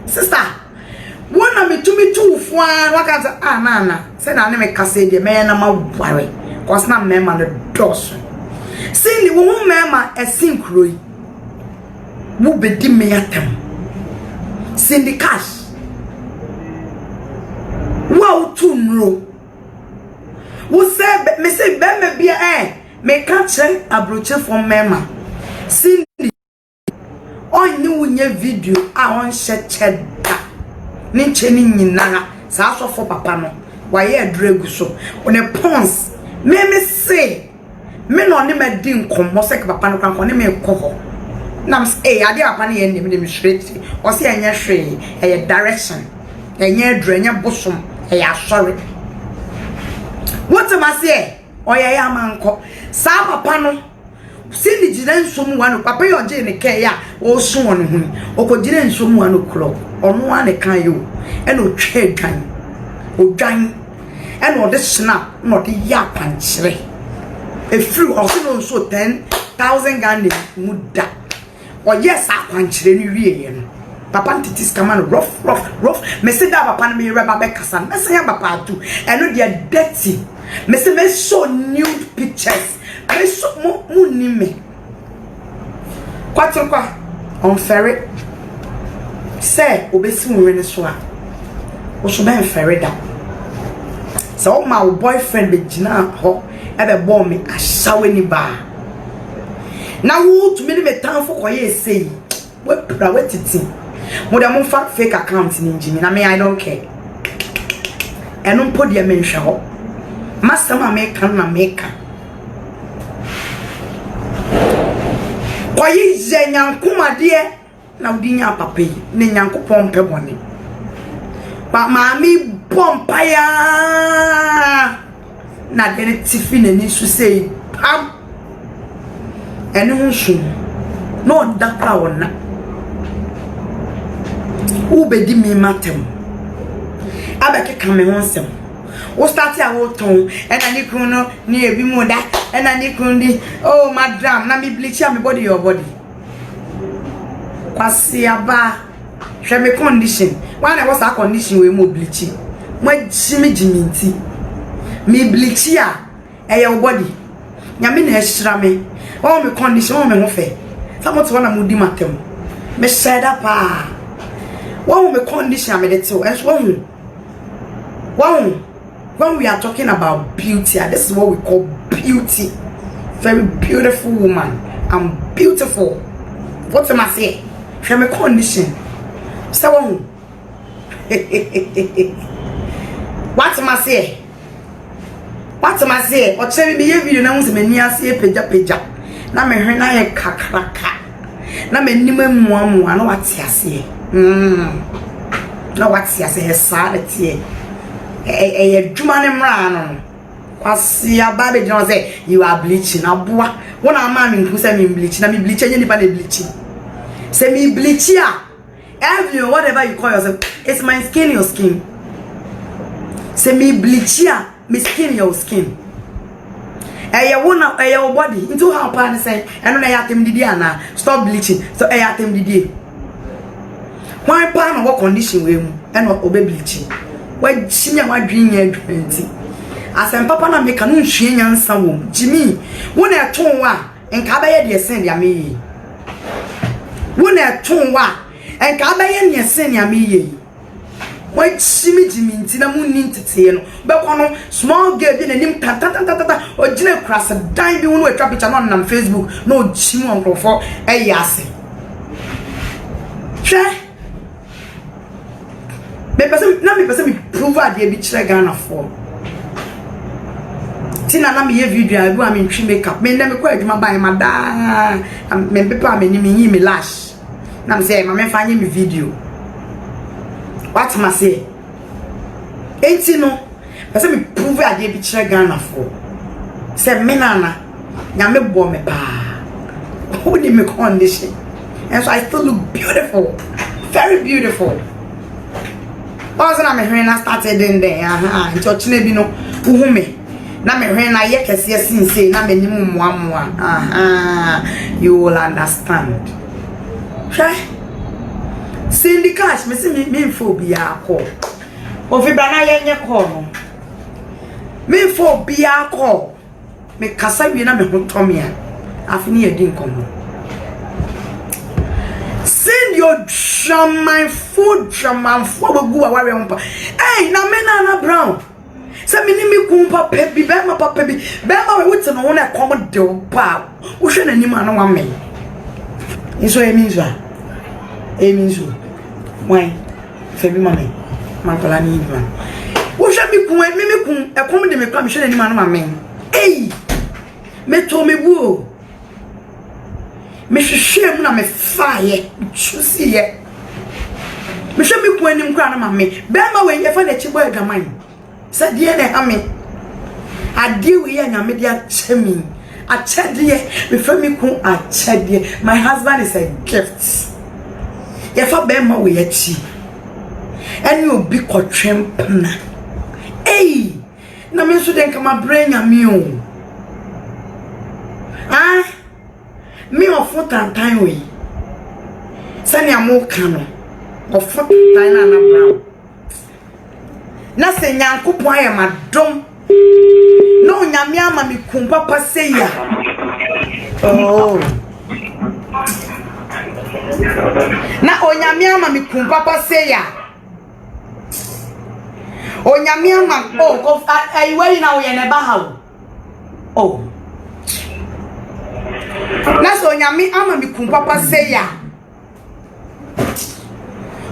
sister one me to me too fwan waka say na say na me kase de me na ma ware cause na me ma the dos see ni wo me ma esinkro wo be di me atam Cindy cash wow to no wo say me say be me bia me can check abroche from mema Cindy on you nye video a on share ni cheni nyina sa so for papa no wa ye drag so on a pons me say me no ne me di nkomo se papa no kan ne me ko nam say ade papa ne ye ne straight o se enye hwe e direction enye dranya bosom e ya sorry what am I say oya ya manko sa papa no Cindy jira nsom wa no papa yo je ne ke ya o so won hu okojira nsom wa no club onu wa ne kan yo e no twa dwan odwan e no de snap no de ya panchire e free o so no so 10,000 Ghana muda o yes a panchire ni wie ye no papa ntitis come rough me say that papa no me reba be kasa me say ya papa tu e no de dirty me say me show nude pictures I so mo ni me kwatokwa on ferry say obesi mo ne so a o so ben ferry da so my boyfriend be gina ho e be bo me ahyawe ni ba na wo to me me tan for koye say we pra wetiti mo da mo fa fake account ni njimi na me I don't care eno mpo de me nhwe ho master ma me kan na me kan Koyi je nyankuma de na udi nya papa yi ne nyankopon pe bone ba maami pompa ya na de tifi na ni su sei pam ene hunsu no da pa wona u be di mi matem abeke kan me honsem o start ya wo ton ena ni kuno ni ebi mu da ena ni kundi oh madam na mi bleach am body your body kwasi aba hwe me condition when I was a condition we mo bleach mo jimi nti mi bleach ya e your body nyame na ehira me o me condition o me ho fe samoto na mo di matem me said up wo me condition me de te when we are talking about beauty, this is what we call beauty. very beautiful woman. I'm beautiful. What am I saying? From a condition. So what am I saying? What am I saying? Or tell me if you know me near see peja. Na me hwe na ye kakraka. Na me nima muamu na what ya say. Na what ya say sanity. Adwuma ne mra no. Kwasi ababe jino say you are bleaching aboa. Wona ama me nku say me bleach na me bleach anya nipa na bleach. Say me bleach ya. Every whatever you call yourself, it's my skin, your skin. Say me bleach ya, me skin, your skin. Your body into how pan say, and when I atem didi ana stop bleaching. So I atem didi. Why pan what condition we and not obey bleaching? Why senior my dream year 20? As I'm papa na make a no sheen yan some Jimmy. When I turn one and Cabaya de send ya me. When I turn one and Cabaya de send ya me. Why Jimmy Tina Moon to say no, but on small girl in a name tata or Jenna Cross a dime you know trap it on Facebook. No Jimmy on for a yassi. Try. Me person prove a dear bitch like Ghana for. Tina na me video I do am in tree makeup. Me never quite my buy my da. Me people me me lash. Na me say my find me video. What am I say? 18 no. Person me prove a dear bitch like Ghana for. Say me nana. Nyame bo me pa. Who did me condition? And so I still look beautiful. Very beautiful. Also na me hwen na started in there nti ochine bi no wo me na me hwen na ye kese sinse na me nim muamua you will understand sha syndicate me say me phobia call ofi bra na ye nye call no me phobia call me kasa wi na me hotomia afini ye din kono. Send your my food drama for go away on. Hey, na mena brown. Say me ni me kumpa pebi be ma papa bi. Be ma we wuti no na come de pa. Wo hwe na nim ana wa me. Iso e minzo. E minzo. Why? Febi ma me. Ma tola ni iba. Wo hwe me kun e come de me kwa me hwe na nim ana ma me. Hey! Me to me bu. Me hwehwem na me fire chusi ye me hwe me ku anim kra na ma me be ma we ye fa na chibo adwaman se de ne ha me ade we ye nyame de achemi achede me fa me ku achede. My husband is a gift ye fa be ma we achi eni obi kotwem na eh na me so den kama brain nyame o me of foot and time we send ya mo kano of foot time na brown na se nyankopon aye madom no nyame ama me kum papa say ya oh na onyame ama me kum papa say ya onyame ama oh ayi we na we ne ba ha oh na so onyame ama mi kum papa say ya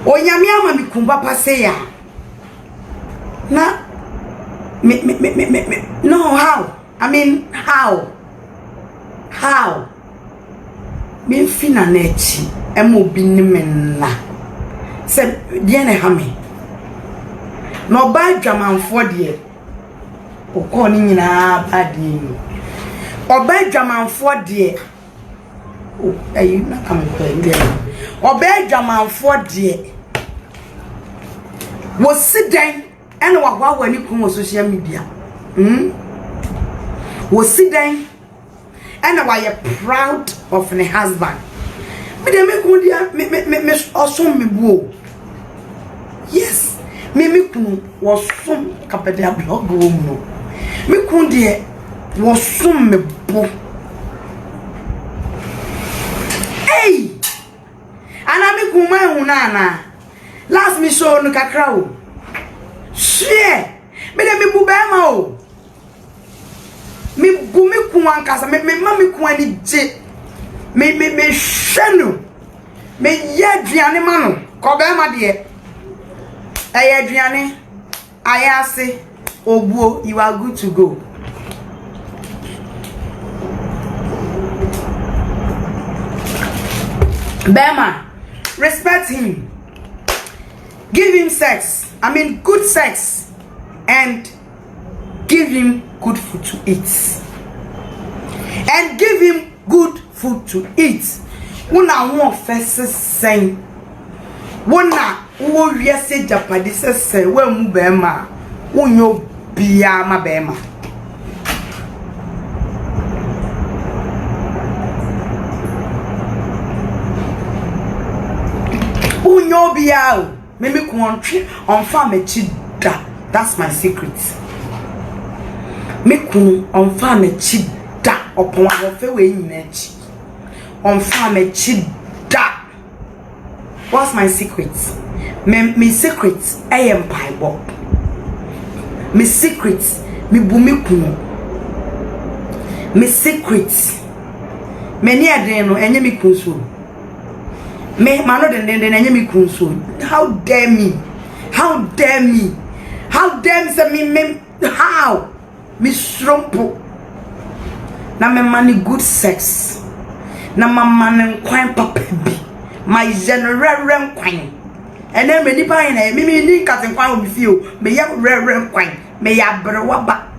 onyame ama mi kum papa say ya na me no how I mean how me fina na echi emo bi ni menna se de na ha me no ba dwamanfo de o ko ni nyina ba de oba dwamanfo de oh ayi na kam ko inde oba dwamanfo de wo sidan ena wa hwa wani kun social media wo sidan ena wa ye proud of my husband me de me kun dia me osom me buo yes me kun wo som kapede blog wo mu me kun dia wo som me bu hey ana me kuma hunana last me show no kakra o share me de me bu ba ma o me bumi kuan kasa me mami kuan ni je me hwenu me ye aduane ma no ko be ma de aduane ayase obuo you are good to go. Bema, respect him. Give him sex. I mean good sex. And give him good food to eat. And give him good food to eat. Una won fese sen. Wona wo wiase japade sese we mu bema. Unyo biya ma bema. Unyo biya. Mimi kuantri on farm chida. That's my secret. Me kun on farm chida upon wa fe we nyinachi. On farm chida. What's my secret? Me secret I am paibo. Me secret me bumi kun. Me secret me ni aden no enye me kun so. Me mano den enye me kun so. How dare me? How dare me? How dare me say me how? Me strompo. Na me mani good sex. Na mama kwan papa bi. My general kwan. And then me nipa ina me ni katin kwan obi fio. Me ya rere kwan. Me ya brewa ba.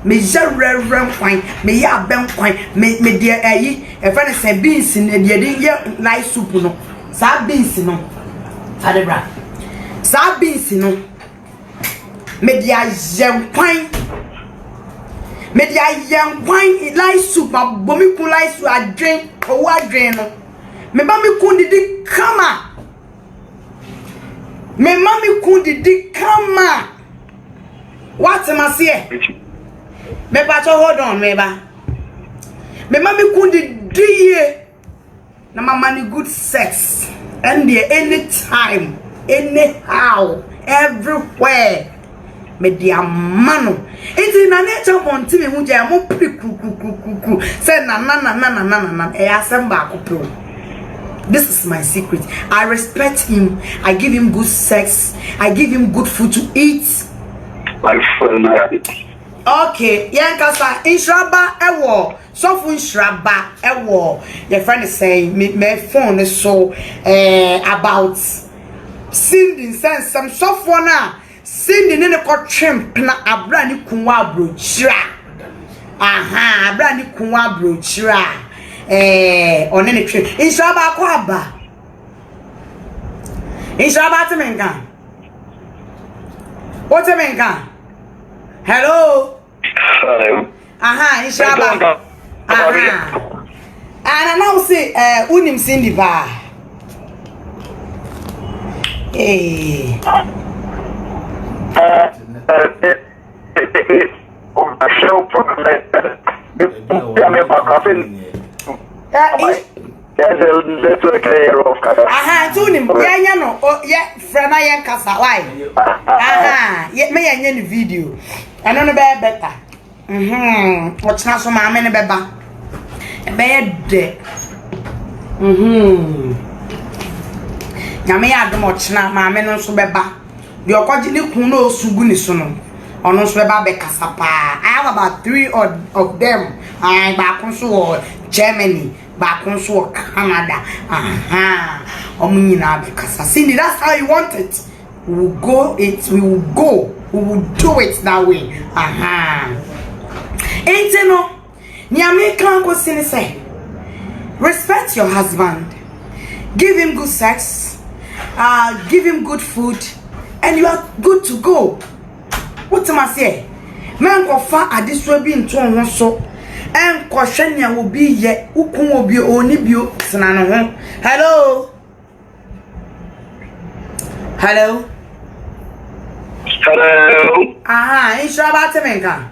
Me ya rere kwan. Me ya ben kwan. Me de ayi e fa ne say beans ne de ye light soup no. Sa beans no. Fadebra. Sa beans no. Me de ayem kwan. Me de ayem kwan light soup abomi kun light soup adwen o wa adwen no. Me ba me kun didi kama. Me mami kun didi kama. What am I saying? Me pa to hold on me ba. Me mami kun didi ye. Na mama ni good sex. And there anytime, anyhow, everywhere. Me dia mano. Iti na nature monti me hu je mo pri kru. Say na. E asem ba ko. This is my secret. I respect him. I give him good sex. I give him good food to eat. My friend, okay, yankasa inshraba ewo. So fun shraba ewo. Your friend is saying me phone is so about sending sense some software na sending in a trim na abra ni kunwa brochira. Aha, abra ni kunwa brochira. On any trip. Inshallah kwaba. Inshallah temenga. What temenga? Hello. hello. Aha, inshallah. Aha. And now say unim Cindy ba. Eh. I show problem. That's okay, aha, tunim. Yeah, no. Oh, yeah, friend, I am kasa. Why? Aha, yeah, me and the video. I don't know better. What's not so my many beba? A bed. Yame ya much na my men on so beba. The okojini kuno suguni sono. Ono so beba be kasapa. I have about 3 of them. I back on so Germany. Back on so Canada. Aha. Omunyina be kasa. Cindy, that's how you want it. We will go we will go. We will do it that way. Aha. Ain't you know? Nyame kan ko sini say. Respect your husband. Give him good sex. Give him good food. And you are good to go. What am I say? Man go fa adiswa bi nto ho so. En ko hwenya wo bi ye ukun obi oni bio sina no ho. Hello. Hello. hello. Aha, insha ba temenka.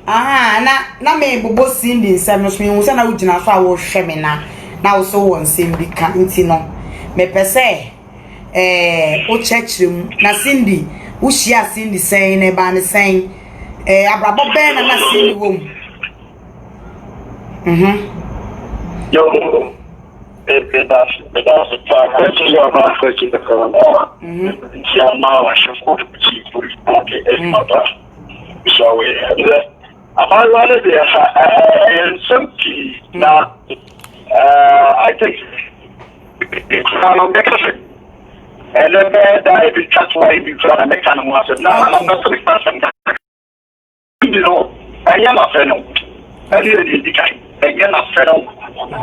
Aha, na me bobo sindi nsem no so me hu se na ugina so a wo hwe me na wo so won nsem bi ka nti no me pese o chechirem na Cindy wo hia Cindy sen na ba ne sen Abrabo ben na see wo. Yo, that's the time. That's your mouth for the car. Yeah, now I should go to see for his pocket. So we have that. I wanted there and some tea. Now, I think it's and then I be touched by you trying to make kind of was no, I'm not the person. You know, I am a friend. I didn't decide. I am a friend.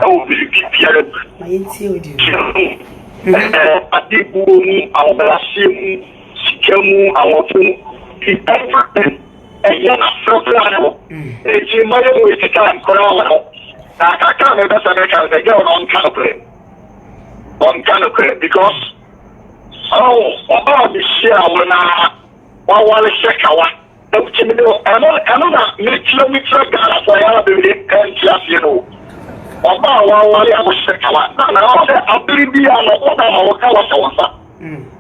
Oh, you keep here. My intuitive. I did boom, our blessing, Sikamu, our food, everything. And you're not so glad. It's in my way to time, Corona. I can't remember the girl on canopy. On canopy because. Oh, about the share when I want to check out. I'm not kilometer gas for your building and just, you know. About one I was check out. Now, I believe you are not what I was.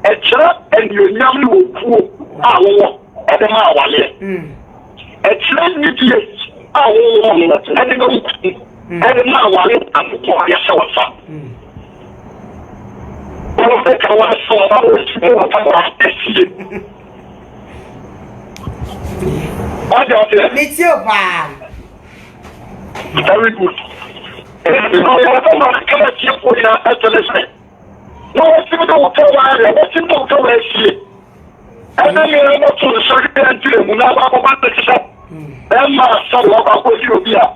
A trap and you never will pull our at the Mawale. A trap with you. Oh, and the Mawale and for yourself. One of the colors for what do you Meet you, pa. Very good. No, it's not and then you're not to the circuit and to the Munava about the shop. Then my son walk up with you here.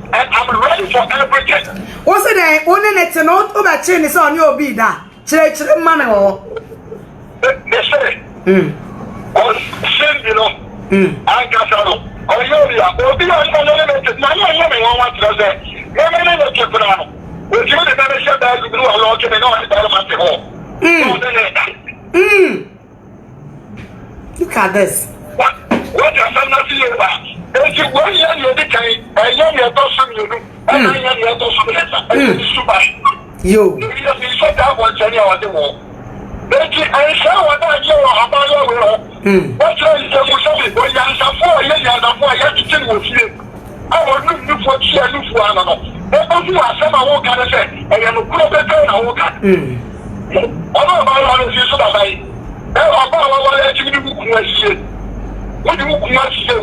And I'm ready for everything. What's the name? Only net not over chain is on your bid. Church money or they say, on sin, you know, I got out. Oh, yeah, or be unlimited. My woman wants to say, never took it out. Would you never said that you do a lot of look at this. What does I'm not seeing about? There's 1 year you're the kind, and you're doing you do, and you're doing super. You said that once any of the war. I saw what I know about your will. What's the Muslim? When you answer 4 years, you have to tell you. I will look for cheer, look for another. But you are some I won't get a set, and you have a good better than I won't get. Although my one is so that I about what you do. What do you want to do?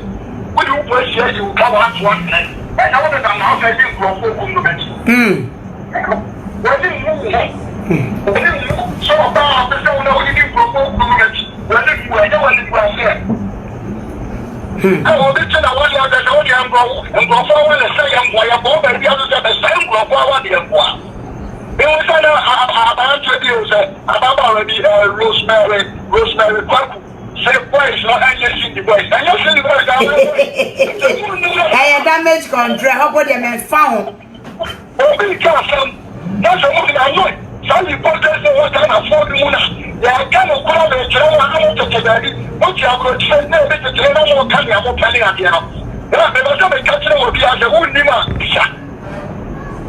What do you press here? You come out one time. And I want to come out and you go for the bench. What do you want? So about the sound of you go for the bench. When you were here. I will be to the one that I am going and go forward and say, I'm going to go and the other the same go forward. There was about already rosemary quack. Say boys, not anything the boys. And you see the boys down hey, damage control. How about them found? Oh, we can't some. afford muna ya kama kula be kira wa no to kedari o ti agro tse na be tse na mo kan ya mo pali ade no ya be ba be ka tse obi ase wonni ma bisa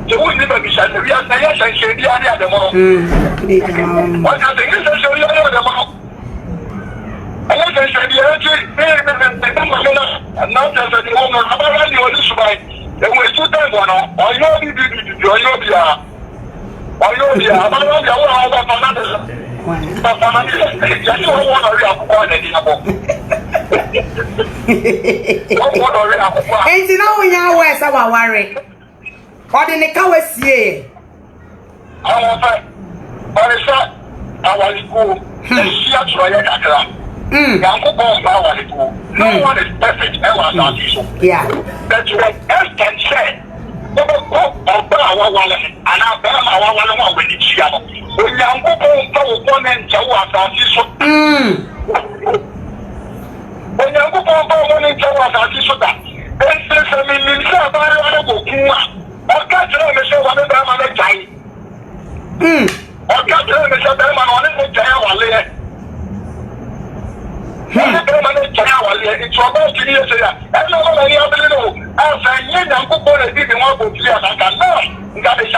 je wonni ma bisa ne ya na ya san she dia ade mo wa ka de se se ya ade mo ala se se dia ji be mo na ta se di wo no abara ni o ni subai e we su ta go no o yo bi o yo bi a oyo bi a abara bi a wo ba pa na de ba pa na ni ya ni wo no ri akoko na di abo wo no ri akoko enti na wonya we sa wa ware odi ne ka wasie awon fa ori sa awali ko si atro ya kakra Yankopon ba wa ko no one is perfect e wa na so yeah that you can say ọba awa wale ana ba awa wale wa we ni chia no Yankopon fa wo ko ne nche wo asasi so Yankopon fa wo ne nche wo asasi so da se mi se ba ra go kunwa o ka tro me se wa be ba ma ne jai o ka tro me se ba ma no ne jai wale it's about 2 years ago. And no one any other little as I knew Yankopon didn't want to clear that can now. That is a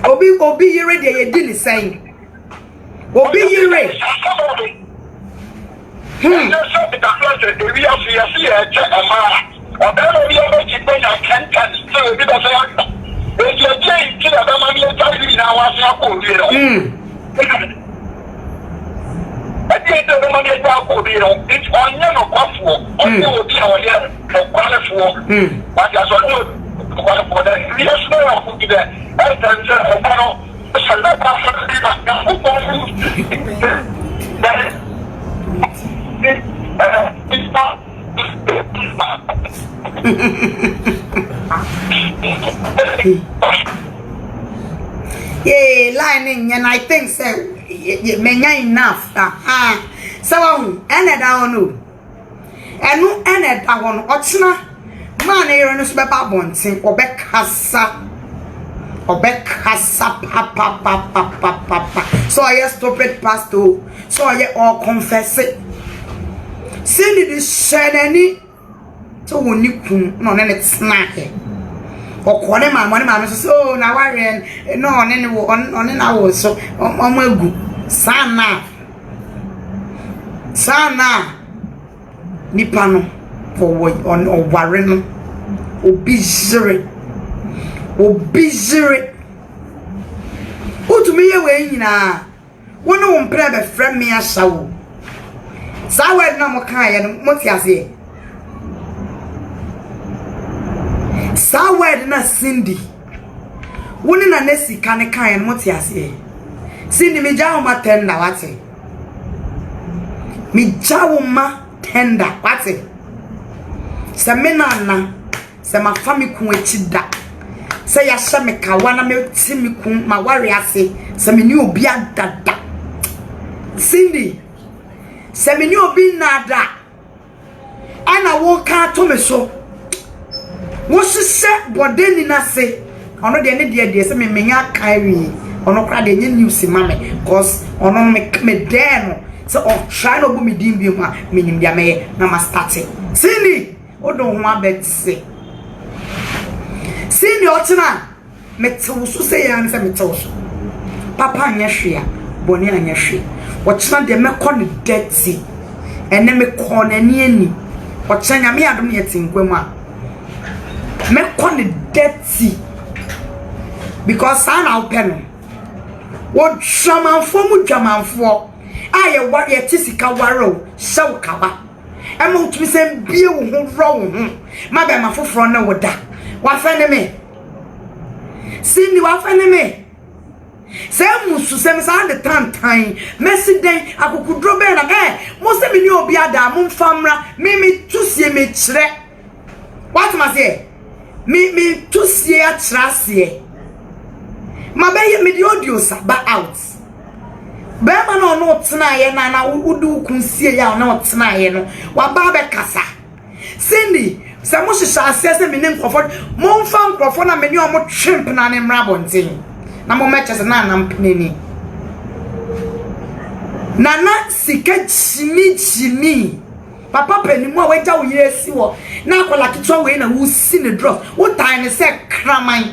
Obi you ready ye did the same. Obi you ready. Just so the class we are see a check a man. Or then we are to bring a can still be the same. If you change to the man now as the money is out for you. It's on your quaffle. Only will be on your qualify. But as I know, for that, we are small of food there. As I said, yeah, lining, and I think so. Menya enough. So, ene da onu. Enu ene da onu. Ochina man e renu so beba bontin obekasa pa. So I stupid pastor. So I all confess it. Send the shenani to woni kun no ne snack. Okone ma so na waren no ne wo on na wo so omagu sana nipa no for on oware no obizire utumi ye we nyina wonu wo mpre be frem me asawo sa wed na mo kan ye no motiase sa wed na Cindy woni na nesi kan kan no motiase Cindy me jawo ma tender wate me jawo ma tender wate se me na se ma fami ku echi da se ya hye me kawa na me ti me ku ma ware ase se me ni obi adada Cindy se me ni obi nada ana wo ka to me so wo hye bodeni na se ono de ne de se me menya kai ono kra de nye news mame cause ono me den so of try no bu me dim bi ma menim dia me na ma start Cindy odo ho abetse Cindy otina metewo so se ya nse metewo so papa anya hwea boni anya hwe otina de me kɔ ne dirty ene me kɔ na ni ani otina me adom ye tinkwam a me kɔ ne dirty because sana openo wo dwamanfo mu dwamanfo aye wa ye tisika waro sew kawa e mo tumi se bie wo ho ro wo ho ma be ma foforo na woda wa fa ne me Cindy wa fa ne me se musu se me sa de tantan mesiden akokudro be na mo se me ni obi ada mo famra me tusie me kire what ma say me tusie a trasie ma be ye me di audio sa ba out be ma no tena ye na udu kunsie ya na tena ye no wa ba be kasa Cindy se mo hihya ase me ne nkofo mo mfa nkofo na me ni o mo twimp na ne mra bonten na mo meche se na mpneni Nana sika chimi papa penimu a waja wo yesi wo na akola kitwa we na wo si ne drop wo tan ne se kraman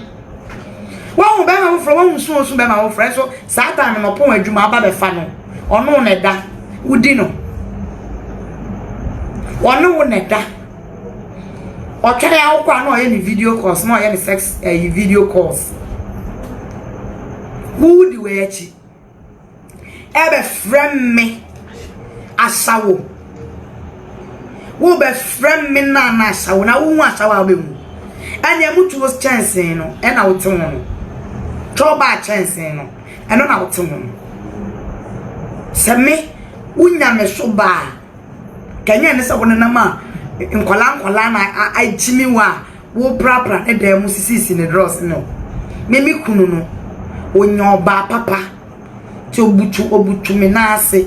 wo ho be ma wo fro wo nso be ma wo fro so saa time no pon adwuma aba be fa no ono ne da wudi no ono wo ne da o kere awo kwa no ye ni video calls no ye ni sex video calls who di we echi ebe friend me asawo wo be friend me na asawo na wo hu asawo abemu anya mutu was chance no e na wote ho choba chance no e no na wote ho se me unya me so ba kanya ne se wona na ma nkola na ajimi wa wo prapra e da mu sisi ne dross no me kunu no onyo ba papa ti obutu me na ase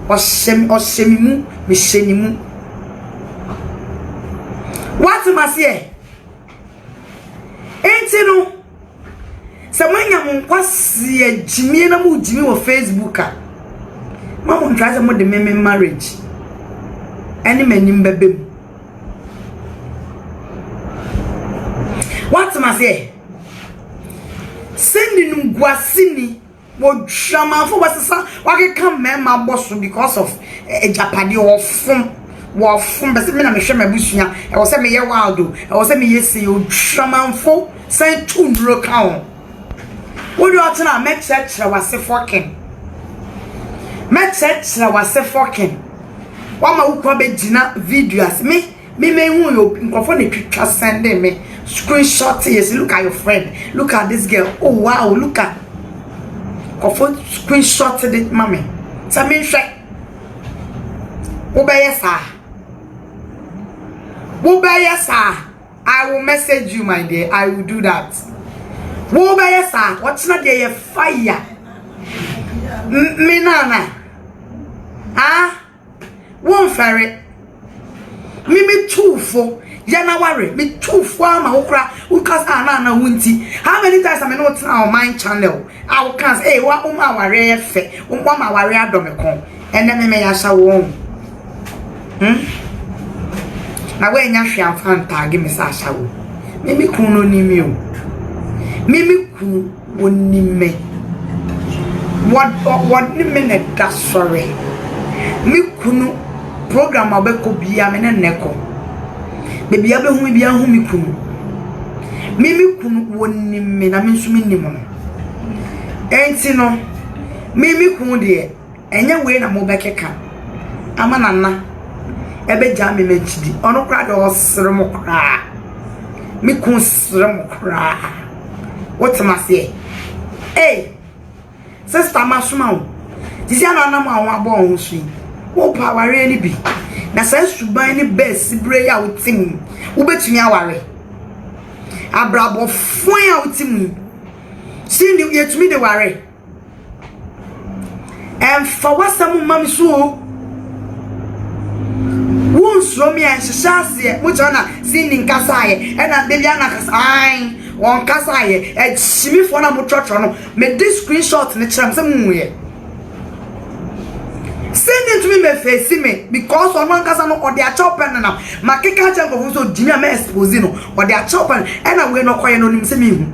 oshemi mu me sheni mu what must ye enti no se manya mo kwasi ajimi na mo jimi wo Facebook a ma mo try se mo de me marriage any manim bebem what must ye sending ngwasini wo drama for wasesa wake come mema boss because of japade ofum be me na me hwe mabusua e wo se me ye wild e wo se me ye se o drama fo say two nro ka wo do atena me church wase fokin wama ukwa be gina videos me hu yo nkofo na twitwa send me screenshot. Yes, look at your friend, look at this girl, oh wow, look at kofo screenshot it mommy so me hwe wo be yes I will message you my dear, I will do that. Wo be yes what's not there fire me nana won ferret me tufo January me tufo ama okra ukas na wunti. How many times am I not on my channel I will cast wa ware fe ma ware adome kon ene me ya sha wo na we nya hwe amfan tag me sa sha wo me kun no ni mi o me kun woni me what ni me na da sorry me kunu program abeko bia me ne neko baby abe hu bia hu mi kunu woni me na me nso me nim no enti no me kunu de enye we na mo bekeka ama nana ebe ja me mechidi ono kra de osere mo kra me kun sere mo kra what ma say sister masuma o disi ana na mo awon abo ohun su wo pa ware ni bi na sa suban ni best bre ya utim wo betumi aware abrabo fun ya utim sindi yetumi de ware fa wasam mam so won so mi an hyehyase mo jona sindi nkasa ye na debiana kasa ai won kasa ye chimi fo na mo trotro no me this screenshot ni chiram se mu ye send it to me face me because on one kasa no or their chopen na makeka chan go so jimi am expose no or their chopen and we no koye no nim se mi hu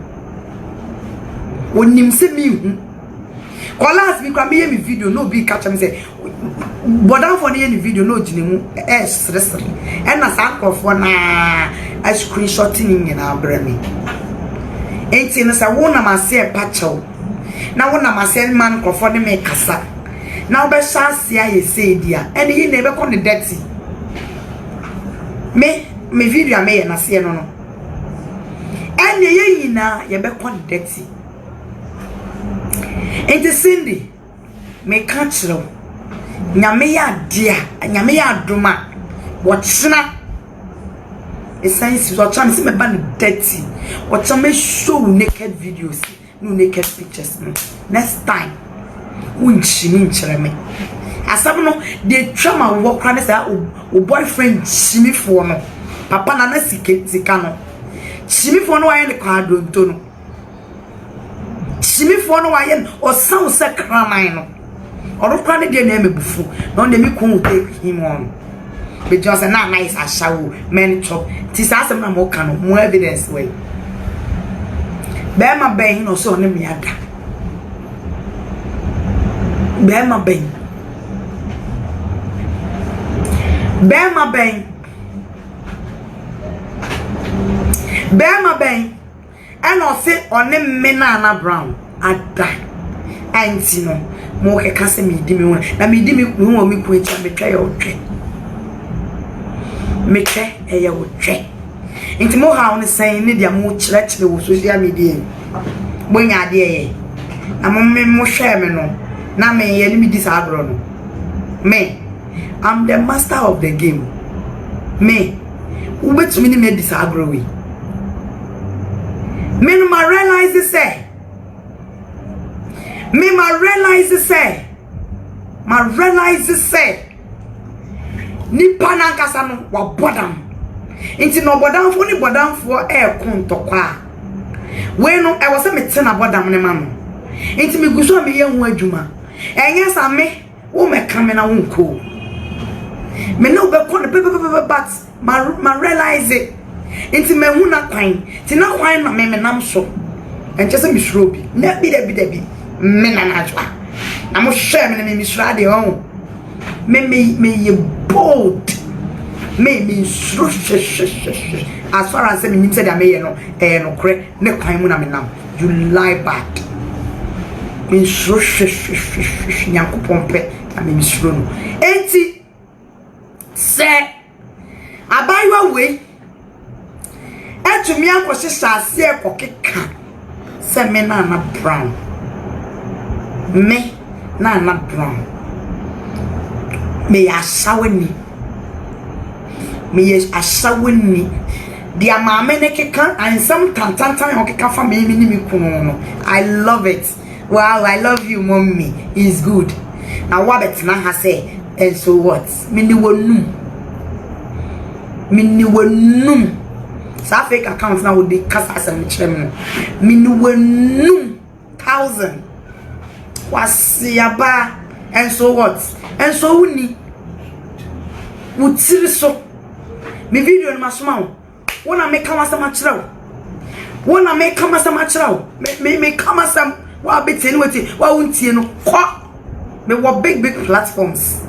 onim se mi hu kolas bi kwa me video no bi catch me say bodan for the video no jini mu stress and na sa for na a screenshot ni na brami enti no sa wona ma se pacho na wona ma se man ko for me kasa now be chance ya ye say dia and he never come the dirty me video me na se no and ye yina ye be come dirty and the Cindy me catch ro nyame ya dia nyame ya doma wochina essence so chance me ban dirty what me show naked videos no naked pictures next time unchimi nchire me asam no de twama wo kra ne sa o boyfriend chimi fo no papa na sika no chimi fo no waye ne kwa donto no chimi fo no waye o san se kraman no Oro kwa ne de na me bufu no de me kun take him on because na nice ashawo men chop ti sa asem na mo kan no mo evidence way be ma ben no so ne me ada be ma ben and o say on me na brown ada anti no mo ke kase me di me won na me di me hu o me ku echa me twa yo twe me twa e ya wo twe nti mo ha on say ne dia mo kire wo social media bo nya de ye na mo hwe me no na me ye ni me di sa agro no me I'm the master of the game me ubet me ni me di sa agro we me no ma realize say nipa na nkasa no wa bodam nti no bodam fo ni bodam fo e kon tokwa we no e wo se me tena bodam ne ma no nti me guso me ye hu adwuma enya sa me wo me ka me na wo nko me no be kon but ma realize it nti me hu na kwan ti na kwan na me nam so enche se me shrobi na bi da me na najwa na mo hwe me me sura de ho me ye bold me suru as far as me say that me ye no no kre ne kwan mu na me nam you lie bad me suru nyankopon pe na me suru no enti se abayiwa we etumi akwose sase ekokeka se me na brown me na brown me ya shawani dia mama ne keka and some tantantan o keka fa me ni me kunu no I love it. Wow, I love you mommy, is good. Now what bet na ha say and so what me ni wonum sa fake account na wo dey kasa asem kirem me ni wonum 1000 wasiaba and so what and so uni wutiri so me video ni masoma wona me kama sama chirawo me kama sam wa beti ni weti wa wuntie no kwa me wo big platforms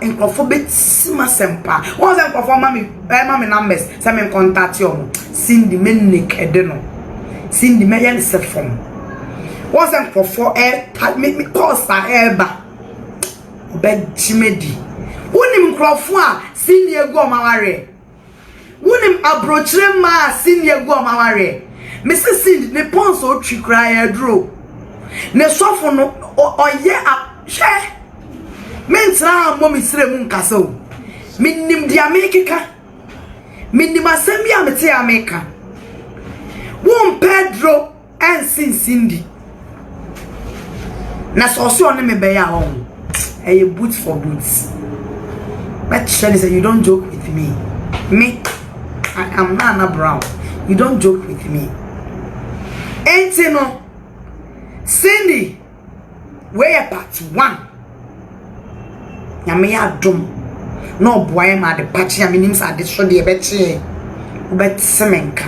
encrofo beti masempa won se encrofo mami numbers se me contact yo Cindy me naked no Cindy me yan se form won se encrofo me course eba obejimedi wonim encrofo a Cindy egu omaware wonim abrochire ma Cindy egu omaware Mrs. Cindy ne ponso otwi kra ya dro ne sofo no oye she mentra mo misire mu nkasa o minnim dia mekeka minnim asem bia mete ameka won Pedro and Cindy na so on me be ya on a boot for boots but Shelley say you don't joke with me I am Nana Brown, you don't joke with me. Ain't no Cindy where part 1 Yame adum no boy ma de patch am nim sa de so de beche ubet semenka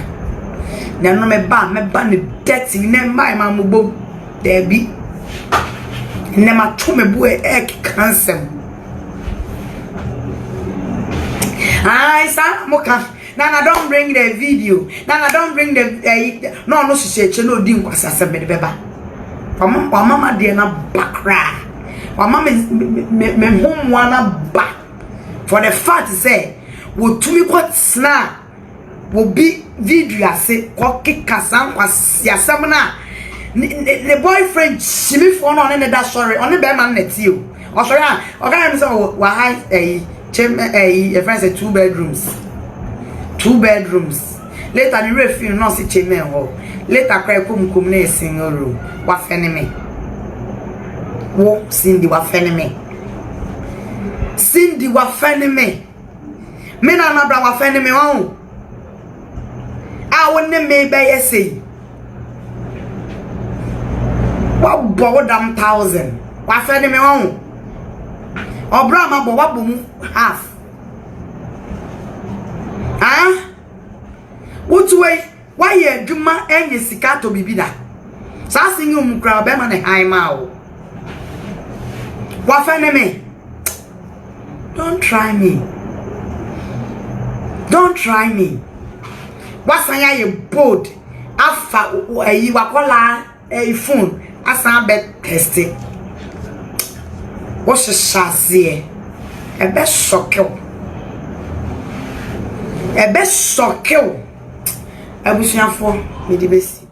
na no me ba ne dirty ne mai ma mubo there be ne ma to me bu e cancel ai sa moka Nana don't bring the video. Nana don't bring the no she no di nkwasa se me de beba. Mama de na bakra. Mama me homwa na ba. For the fact say wo tumi kwat na wo bi video ase ko kika san kwasi asem na the boyfriend shimi for no ne da sorry on be man na ti o. O sorry o ga me say wa high a friend say 2 bedrooms. 2 bedrooms. Later the refill no si cheme ho. Later cry kum na single room. Wa feneme. Wo Cindy wa feneme. Cindy wa feneme. Me na bra wa feneme ho. A wonne me be yesey. Wa bo dam 1000. Wa fe ni me won. Obra ma bo wa bo mu half. Ah? Wotuwe, why ye dwuma enye sika to bibida. Sa singi umkra be ma ne high ma o. Wa fe ni me. Don't try me. Don't try me. Wasanya ye bold. Afa yi wakola phone asan be test it. What's the chassis? A best shockle. A best shockle. I wish you for me the best.